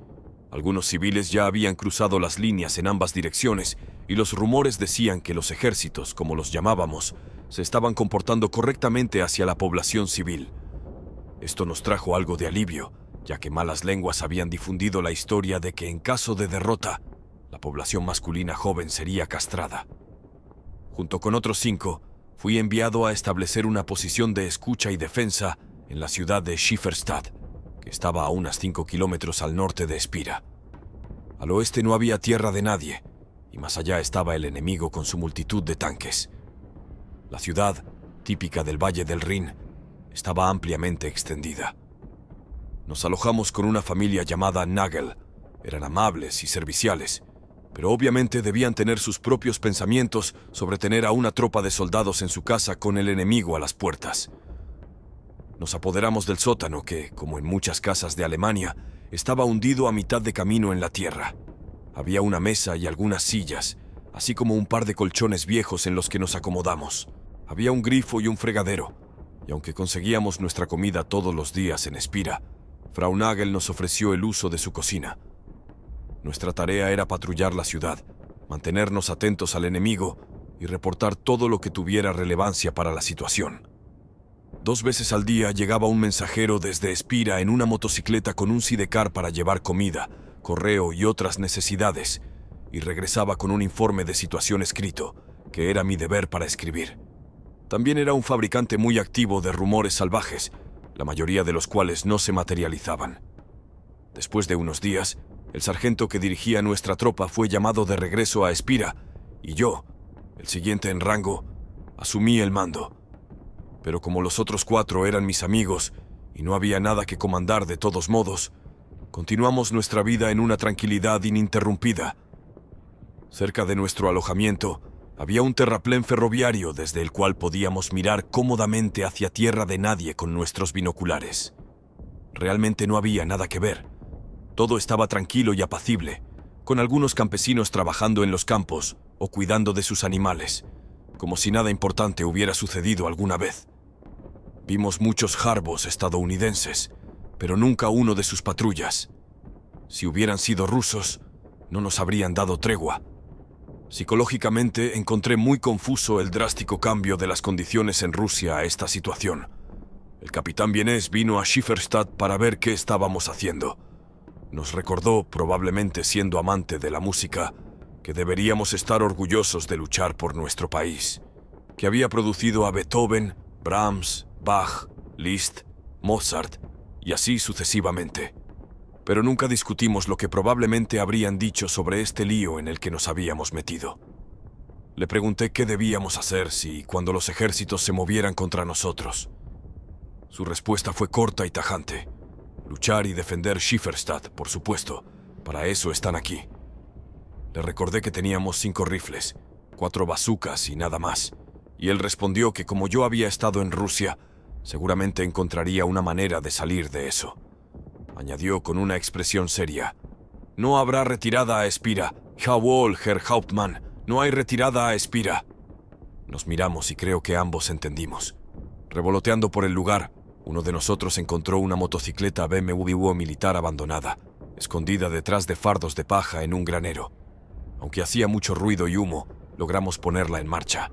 Algunos civiles ya habían cruzado las líneas en ambas direcciones y los rumores decían que los ejércitos, como los llamábamos, se estaban comportando correctamente hacia la población civil. Esto nos trajo algo de alivio, ya que malas lenguas habían difundido la historia de que en caso de derrota, la población masculina joven sería castrada. Junto con otros 5, fui enviado a establecer una posición de escucha y defensa en la ciudad de Schifferstadt, que estaba a unas 5 kilómetros al norte de Espira. Al oeste no había tierra de nadie, y más allá estaba el enemigo con su multitud de tanques. La ciudad, típica del Valle del Rin, estaba ampliamente extendida. Nos alojamos con una familia llamada Nagel. Eran amables y serviciales, pero obviamente debían tener sus propios pensamientos sobre tener a una tropa de soldados en su casa con el enemigo a las puertas. Nos apoderamos del sótano que, como en muchas casas de Alemania, estaba hundido a mitad de camino en la tierra. Había una mesa y algunas sillas, así como un par de colchones viejos en los que nos acomodamos. Había un grifo y un fregadero, y aunque conseguíamos nuestra comida todos los días en Espira, Frau Nagel nos ofreció el uso de su cocina. Nuestra tarea era patrullar la ciudad, mantenernos atentos al enemigo y reportar todo lo que tuviera relevancia para la situación. 2 veces al día llegaba un mensajero desde Espira en una motocicleta con un sidecar para llevar comida, correo y otras necesidades, y regresaba con un informe de situación escrito, que era mi deber para escribir. También era un fabricante muy activo de rumores salvajes, la mayoría de los cuales no se materializaban. Después de unos días, el sargento que dirigía nuestra tropa fue llamado de regreso a Espira, y yo, el siguiente en rango, asumí el mando. Pero como los otros 4 eran mis amigos y no había nada que comandar de todos modos, continuamos nuestra vida en una tranquilidad ininterrumpida. Cerca de nuestro alojamiento había un terraplén ferroviario desde el cual podíamos mirar cómodamente hacia tierra de nadie con nuestros binoculares. Realmente no había nada que ver. Todo estaba tranquilo y apacible, con algunos campesinos trabajando en los campos o cuidando de sus animales, como si nada importante hubiera sucedido alguna vez. Vimos muchos jarbos estadounidenses, pero nunca uno de sus patrullas. Si hubieran sido rusos, no nos habrían dado tregua. Psicológicamente encontré muy confuso el drástico cambio de las condiciones en Rusia a esta situación. El capitán vienés vino a Schifferstadt para ver qué estábamos haciendo. Nos recordó, probablemente siendo amante de la música, que deberíamos estar orgullosos de luchar por nuestro país, que había producido a Beethoven, Brahms, Bach, Liszt, Mozart y así sucesivamente. Pero nunca discutimos lo que probablemente habrían dicho sobre este lío en el que nos habíamos metido. Le pregunté qué debíamos hacer si, cuando los ejércitos se movieran contra nosotros. Su respuesta fue corta y tajante. Luchar y defender Schifferstadt, por supuesto. Para eso están aquí. Le recordé que teníamos 5 rifles, 4 bazucas y nada más. Y él respondió que como yo había estado en Rusia, seguramente encontraría una manera de salir de eso. Añadió con una expresión seria: «No habrá retirada a Espira. Jawohl, Herr Hauptmann. No hay retirada a Espira». Nos miramos y creo que ambos entendimos. Revoloteando por el lugar, uno de nosotros encontró una motocicleta BMW militar abandonada, escondida detrás de fardos de paja en un granero. Aunque hacía mucho ruido y humo, logramos ponerla en marcha.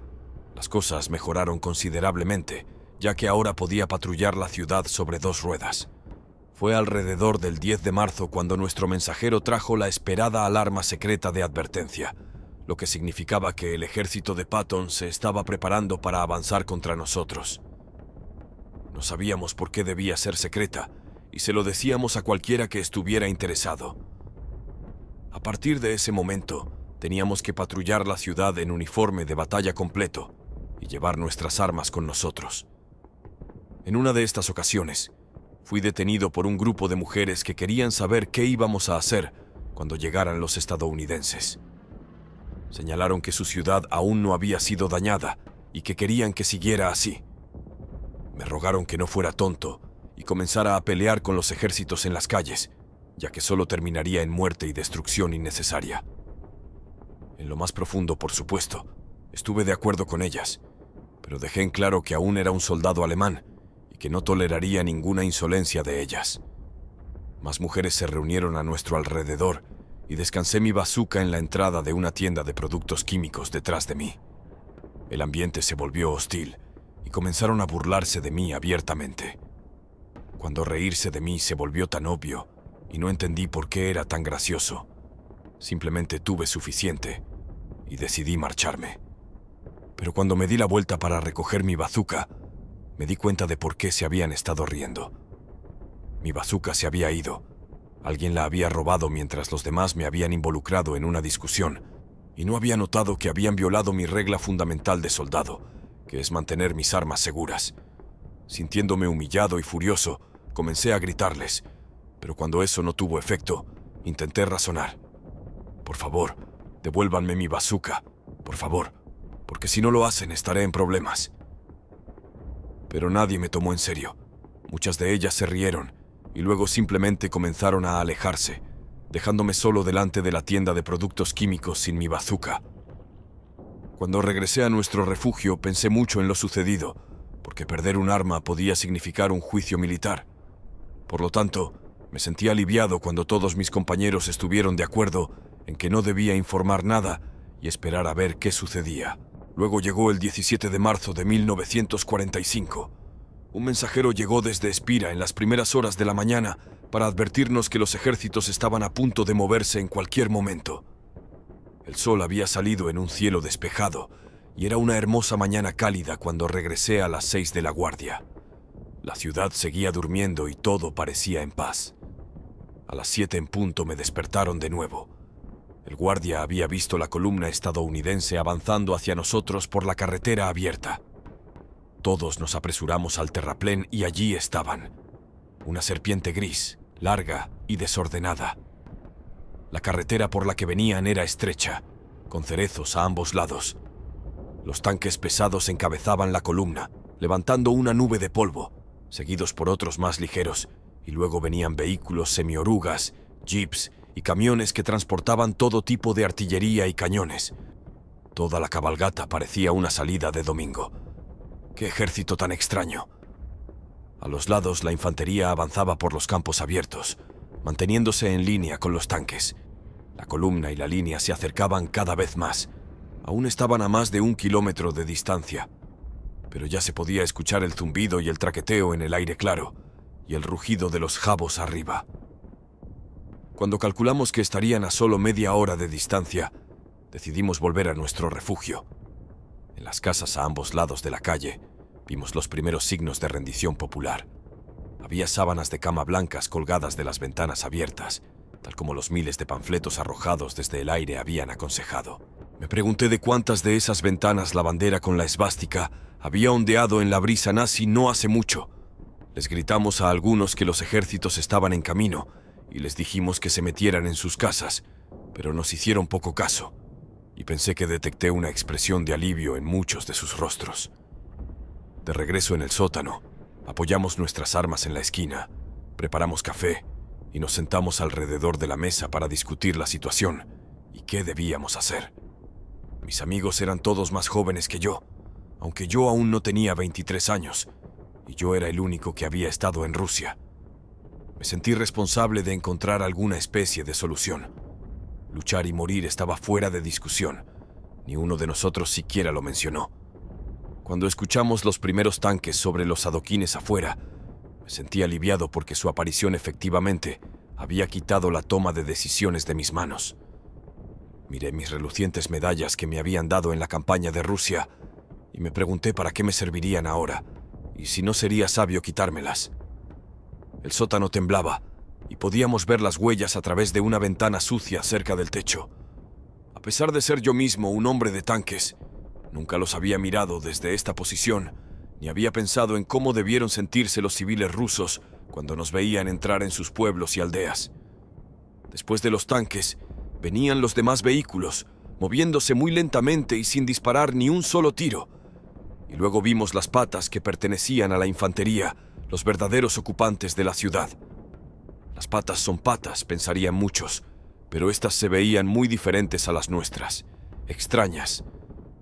Las cosas mejoraron considerablemente, ya que ahora podía patrullar la ciudad sobre 2 ruedas. Fue alrededor del 10 de marzo cuando nuestro mensajero trajo la esperada alarma secreta de advertencia, lo que significaba que el ejército de Patton se estaba preparando para avanzar contra nosotros. No sabíamos por qué debía ser secreta, y se lo decíamos a cualquiera que estuviera interesado. A partir de ese momento, teníamos que patrullar la ciudad en uniforme de batalla completo y llevar nuestras armas con nosotros. En una de estas ocasiones, fui detenido por un grupo de mujeres que querían saber qué íbamos a hacer cuando llegaran los estadounidenses. Señalaron que su ciudad aún no había sido dañada y que querían que siguiera así. Me rogaron que no fuera tonto y comenzara a pelear con los ejércitos en las calles, ya que solo terminaría en muerte y destrucción innecesaria. En lo más profundo, por supuesto, estuve de acuerdo con ellas, pero dejé en claro que aún era un soldado alemán y que no toleraría ninguna insolencia de ellas. Más mujeres se reunieron a nuestro alrededor y descansé mi bazuca en la entrada de una tienda de productos químicos detrás de mí. El ambiente se volvió hostil y comenzaron a burlarse de mí abiertamente. Cuando reírse de mí se volvió tan obvio y no entendí por qué era tan gracioso. Simplemente tuve suficiente y decidí marcharme. Pero cuando me di la vuelta para recoger mi bazuca, me di cuenta de por qué se habían estado riendo. Mi bazuca se había ido. Alguien la había robado mientras los demás me habían involucrado en una discusión, y no había notado que habían violado mi regla fundamental de soldado, que es mantener mis armas seguras. Sintiéndome humillado y furioso, comencé a gritarles, pero cuando eso no tuvo efecto, intenté razonar. Por favor, devuélvanme mi bazuca, por favor, porque si no lo hacen estaré en problemas. Pero nadie me tomó en serio. Muchas de ellas se rieron y luego simplemente comenzaron a alejarse, dejándome solo delante de la tienda de productos químicos sin mi bazuca. Cuando regresé a nuestro refugio pensé mucho en lo sucedido, porque perder un arma podía significar un juicio militar. Por lo tanto, Me sentí aliviado cuando todos mis compañeros estuvieron de acuerdo en que no debía informar nada y esperar a ver qué sucedía. Luego llegó el 17 de marzo de 1945. Un mensajero llegó desde Espira en las primeras horas de la mañana para advertirnos que los ejércitos estaban a punto de moverse en cualquier momento. El sol había salido en un cielo despejado y era una hermosa mañana cálida cuando regresé a las 6 de la guardia. La ciudad seguía durmiendo y todo parecía en paz. A las 7 en punto me despertaron de nuevo. El guardia había visto la columna estadounidense avanzando hacia nosotros por la carretera abierta. Todos nos apresuramos al terraplén y allí estaban. Una serpiente gris, larga y desordenada. La carretera por la que venían era estrecha, con cerezos a ambos lados. Los tanques pesados encabezaban la columna, levantando una nube de polvo, seguidos por otros más ligeros, y luego venían vehículos semiorugas, jeeps y camiones que transportaban todo tipo de artillería y cañones. Toda la cabalgata parecía una salida de domingo. ¡Qué ejército tan extraño! A los lados la infantería avanzaba por los campos abiertos, manteniéndose en línea con los tanques. La columna y la línea se acercaban cada vez más. Aún estaban a más de 1 kilómetro de distancia, pero ya se podía escuchar el zumbido y el traqueteo en el aire claro, y el rugido de los jabos arriba. Cuando calculamos que estarían a solo media hora de distancia, decidimos volver a nuestro refugio. En las casas a ambos lados de la calle, vimos los primeros signos de rendición popular. Había sábanas de cama blancas colgadas de las ventanas abiertas, tal como los miles de panfletos arrojados desde el aire habían aconsejado. Me pregunté de cuántas de esas ventanas la bandera con la esvástica había ondeado en la brisa nazi no hace mucho. Les gritamos a algunos que los ejércitos estaban en camino y les dijimos que se metieran en sus casas, pero nos hicieron poco caso, y pensé que detecté una expresión de alivio en muchos de sus rostros. De regreso en el sótano, apoyamos nuestras armas en la esquina, preparamos café y nos sentamos alrededor de la mesa para discutir la situación y qué debíamos hacer. Mis amigos eran todos más jóvenes que yo, aunque yo aún no tenía 23 años, y yo era el único que había estado en Rusia. Me sentí responsable de encontrar alguna especie de solución. Luchar y morir estaba fuera de discusión. Ni uno de nosotros siquiera lo mencionó. Cuando escuchamos los primeros tanques sobre los adoquines afuera, me sentí aliviado porque su aparición efectivamente había quitado la toma de decisiones de mis manos. Miré mis relucientes medallas que me habían dado en la campaña de Rusia y me pregunté para qué me servirían ahora y si no sería sabio quitármelas. El sótano temblaba y podíamos ver las huellas a través de una ventana sucia cerca del techo. A pesar de ser yo mismo un hombre de tanques, nunca los había mirado desde esta posición, ni había pensado en cómo debieron sentirse los civiles rusos cuando nos veían entrar en sus pueblos y aldeas. Después de los tanques, venían los demás vehículos, moviéndose muy lentamente y sin disparar ni un solo tiro. Y luego vimos las patas que pertenecían a la infantería, los verdaderos ocupantes de la ciudad. Las patas son patas, pensarían muchos, pero estas se veían muy diferentes a las nuestras, extrañas.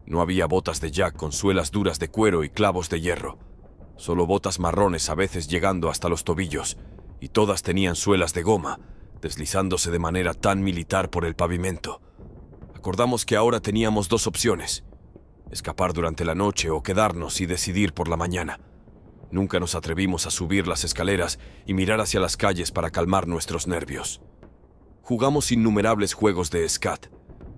No había botas de jack con suelas duras de cuero y clavos de hierro, solo botas marrones a veces llegando hasta los tobillos, y todas tenían suelas de goma, deslizándose de manera tan militar por el pavimento. Acordamos que ahora teníamos dos opciones: escapar durante la noche o quedarnos y decidir por la mañana. Nunca nos atrevimos a subir las escaleras y mirar hacia las calles para calmar nuestros nervios. Jugamos innumerables juegos de skat,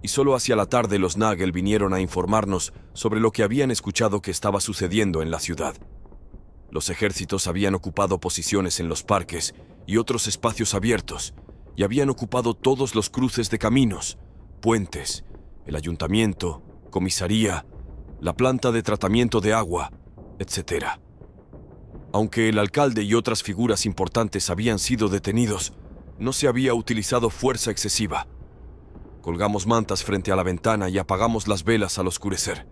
y solo hacia la tarde los Nagel vinieron a informarnos sobre lo que habían escuchado que estaba sucediendo en la ciudad. Los ejércitos habían ocupado posiciones en los parques y otros espacios abiertos, y habían ocupado todos los cruces de caminos, puentes, el ayuntamiento, comisaría, la planta de tratamiento de agua, etc. Aunque el alcalde y otras figuras importantes habían sido detenidos, no se había utilizado fuerza excesiva. Colgamos mantas frente a la ventana y apagamos las velas al oscurecer.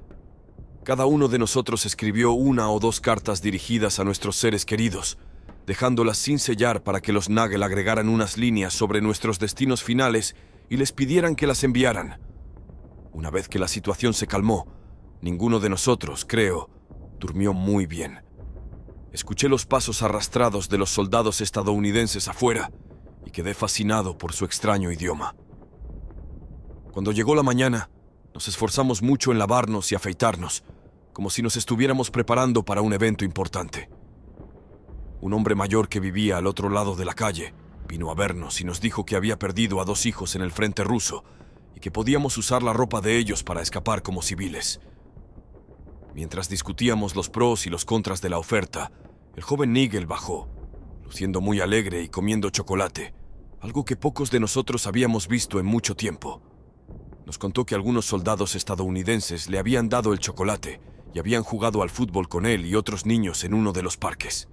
Cada uno de nosotros escribió 1 o 2 cartas dirigidas a nuestros seres queridos, dejándolas sin sellar para que los Nagel agregaran unas líneas sobre nuestros destinos finales y les pidieran que las enviaran. Una vez que la situación se calmó, ninguno de nosotros, creo, durmió muy bien. Escuché los pasos arrastrados de los soldados estadounidenses afuera y quedé fascinado por su extraño idioma. Cuando llegó la mañana, nos esforzamos mucho en lavarnos y afeitarnos, como si nos estuviéramos preparando para un evento importante. Un hombre mayor que vivía al otro lado de la calle vino a vernos y nos dijo que había perdido a 2 hijos en el frente ruso y que podíamos usar la ropa de ellos para escapar como civiles. Mientras discutíamos los pros y los contras de la oferta, el joven Nigel bajó, luciendo muy alegre y comiendo chocolate, algo que pocos de nosotros habíamos visto en mucho tiempo. Nos contó que algunos soldados estadounidenses le habían dado el chocolate y habían jugado al fútbol con él y otros niños en uno de los parques.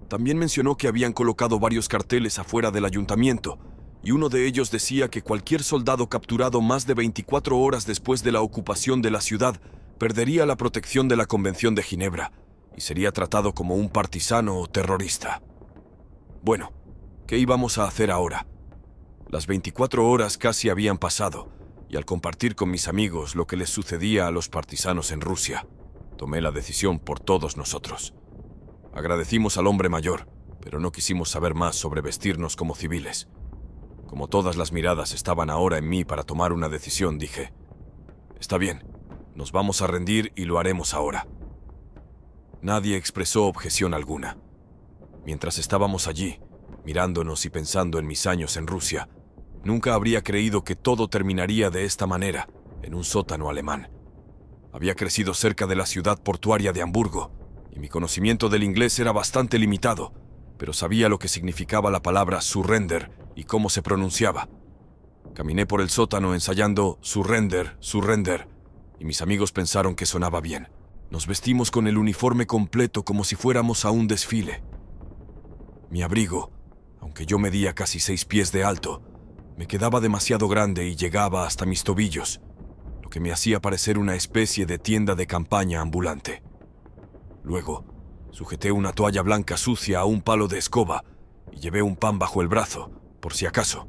También mencionó que habían colocado varios carteles afuera del ayuntamiento, y uno de ellos decía que cualquier soldado capturado más de 24 horas después de la ocupación de la ciudad perdería la protección de la Convención de Ginebra y sería tratado como un partisano o terrorista. Bueno, ¿qué íbamos a hacer ahora? Las 24 horas casi habían pasado, y al compartir con mis amigos lo que les sucedía a los partisanos en Rusia, tomé la decisión por todos nosotros. Agradecimos al hombre mayor, pero no quisimos saber más sobre vestirnos como civiles. Como todas las miradas estaban ahora en mí para tomar una decisión, dije: «Está bien, nos vamos a rendir y lo haremos ahora». Nadie expresó objeción alguna. Mientras estábamos allí, mirándonos y pensando en mis años en Rusia, nunca habría creído que todo terminaría de esta manera, en un sótano alemán. Había crecido cerca de la ciudad portuaria de Hamburgo, y mi conocimiento del inglés era bastante limitado, pero sabía lo que significaba la palabra surrender y cómo se pronunciaba. Caminé por el sótano ensayando surrender, surrender, y mis amigos pensaron que sonaba bien. Nos vestimos con el uniforme completo como si fuéramos a un desfile. Mi abrigo, aunque yo medía casi 6 pies de alto, me quedaba demasiado grande y llegaba hasta mis tobillos, lo que me hacía parecer una especie de tienda de campaña ambulante. Luego, sujeté una toalla blanca sucia a un palo de escoba y llevé un pan bajo el brazo, por si acaso.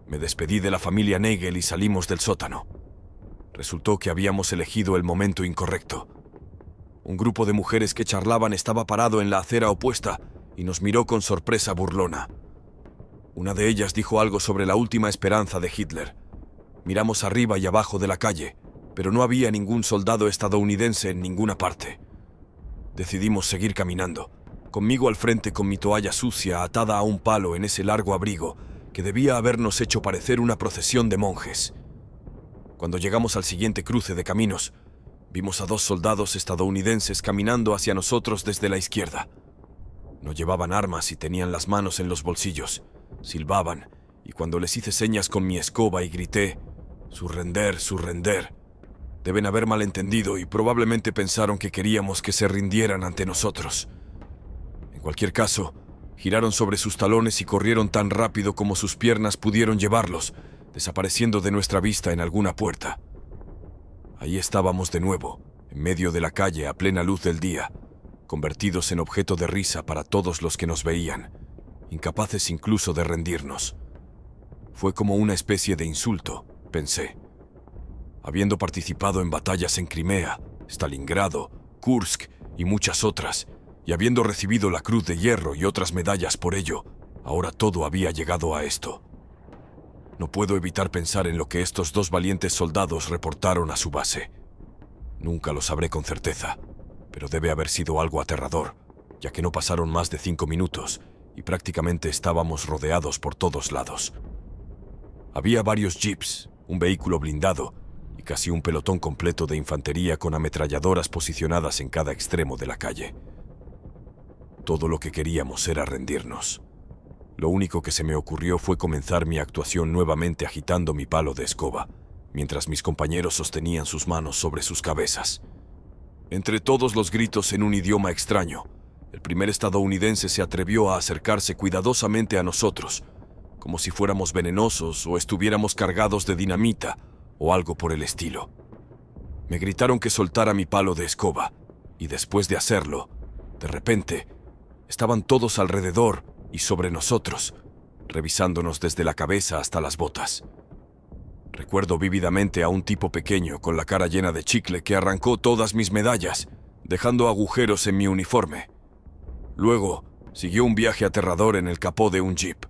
Me despedí de la familia Nagel y salimos del sótano. Resultó que habíamos elegido el momento incorrecto. Un grupo de mujeres que charlaban estaba parado en la acera opuesta y nos miró con sorpresa burlona. Una de ellas dijo algo sobre la última esperanza de Hitler. Miramos arriba y abajo de la calle, pero no había ningún soldado estadounidense en ninguna parte. Decidimos seguir caminando, conmigo al frente con mi toalla sucia atada a un palo en ese largo abrigo que debía habernos hecho parecer una procesión de monjes. Cuando llegamos al siguiente cruce de caminos, vimos a 2 soldados estadounidenses caminando hacia nosotros desde la izquierda. No llevaban armas y tenían las manos en los bolsillos. Silbaban, y cuando les hice señas con mi escoba y grité: «Surrender, surrender», deben haber malentendido y probablemente pensaron que queríamos que se rindieran ante nosotros. En cualquier caso, giraron sobre sus talones y corrieron tan rápido como sus piernas pudieron llevarlos, desapareciendo de nuestra vista en alguna puerta. Ahí estábamos de nuevo, en medio de la calle a plena luz del día, convertidos en objeto de risa para todos los que nos veían, incapaces incluso de rendirnos. Fue como una especie de insulto, pensé. Habiendo participado en batallas en Crimea, Stalingrado, Kursk y muchas otras, y habiendo recibido la Cruz de Hierro y otras medallas por ello, ahora todo había llegado a esto. No puedo evitar pensar en lo que estos 2 valientes soldados reportaron a su base. Nunca lo sabré con certeza, pero debe haber sido algo aterrador, ya que no pasaron más de 5 minutos y prácticamente estábamos rodeados por todos lados. Había varios jeeps, un vehículo blindado y casi un pelotón completo de infantería con ametralladoras posicionadas en cada extremo de la calle. Todo lo que queríamos era rendirnos. Lo único que se me ocurrió fue comenzar mi actuación nuevamente agitando mi palo de escoba, mientras mis compañeros sostenían sus manos sobre sus cabezas. Entre todos los gritos en un idioma extraño, el primer estadounidense se atrevió a acercarse cuidadosamente a nosotros, como si fuéramos venenosos o estuviéramos cargados de dinamita o algo por el estilo. Me gritaron que soltara mi palo de escoba, y después de hacerlo, de repente, estaban todos alrededor y sobre nosotros, revisándonos desde la cabeza hasta las botas. Recuerdo vívidamente a un tipo pequeño con la cara llena de chicle que arrancó todas mis medallas, dejando agujeros en mi uniforme. Luego, siguió un viaje aterrador en el capó de un jeep.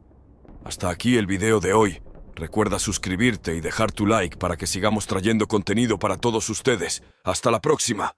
Hasta aquí el video de hoy. Recuerda suscribirte y dejar tu like para que sigamos trayendo contenido para todos ustedes. Hasta la próxima.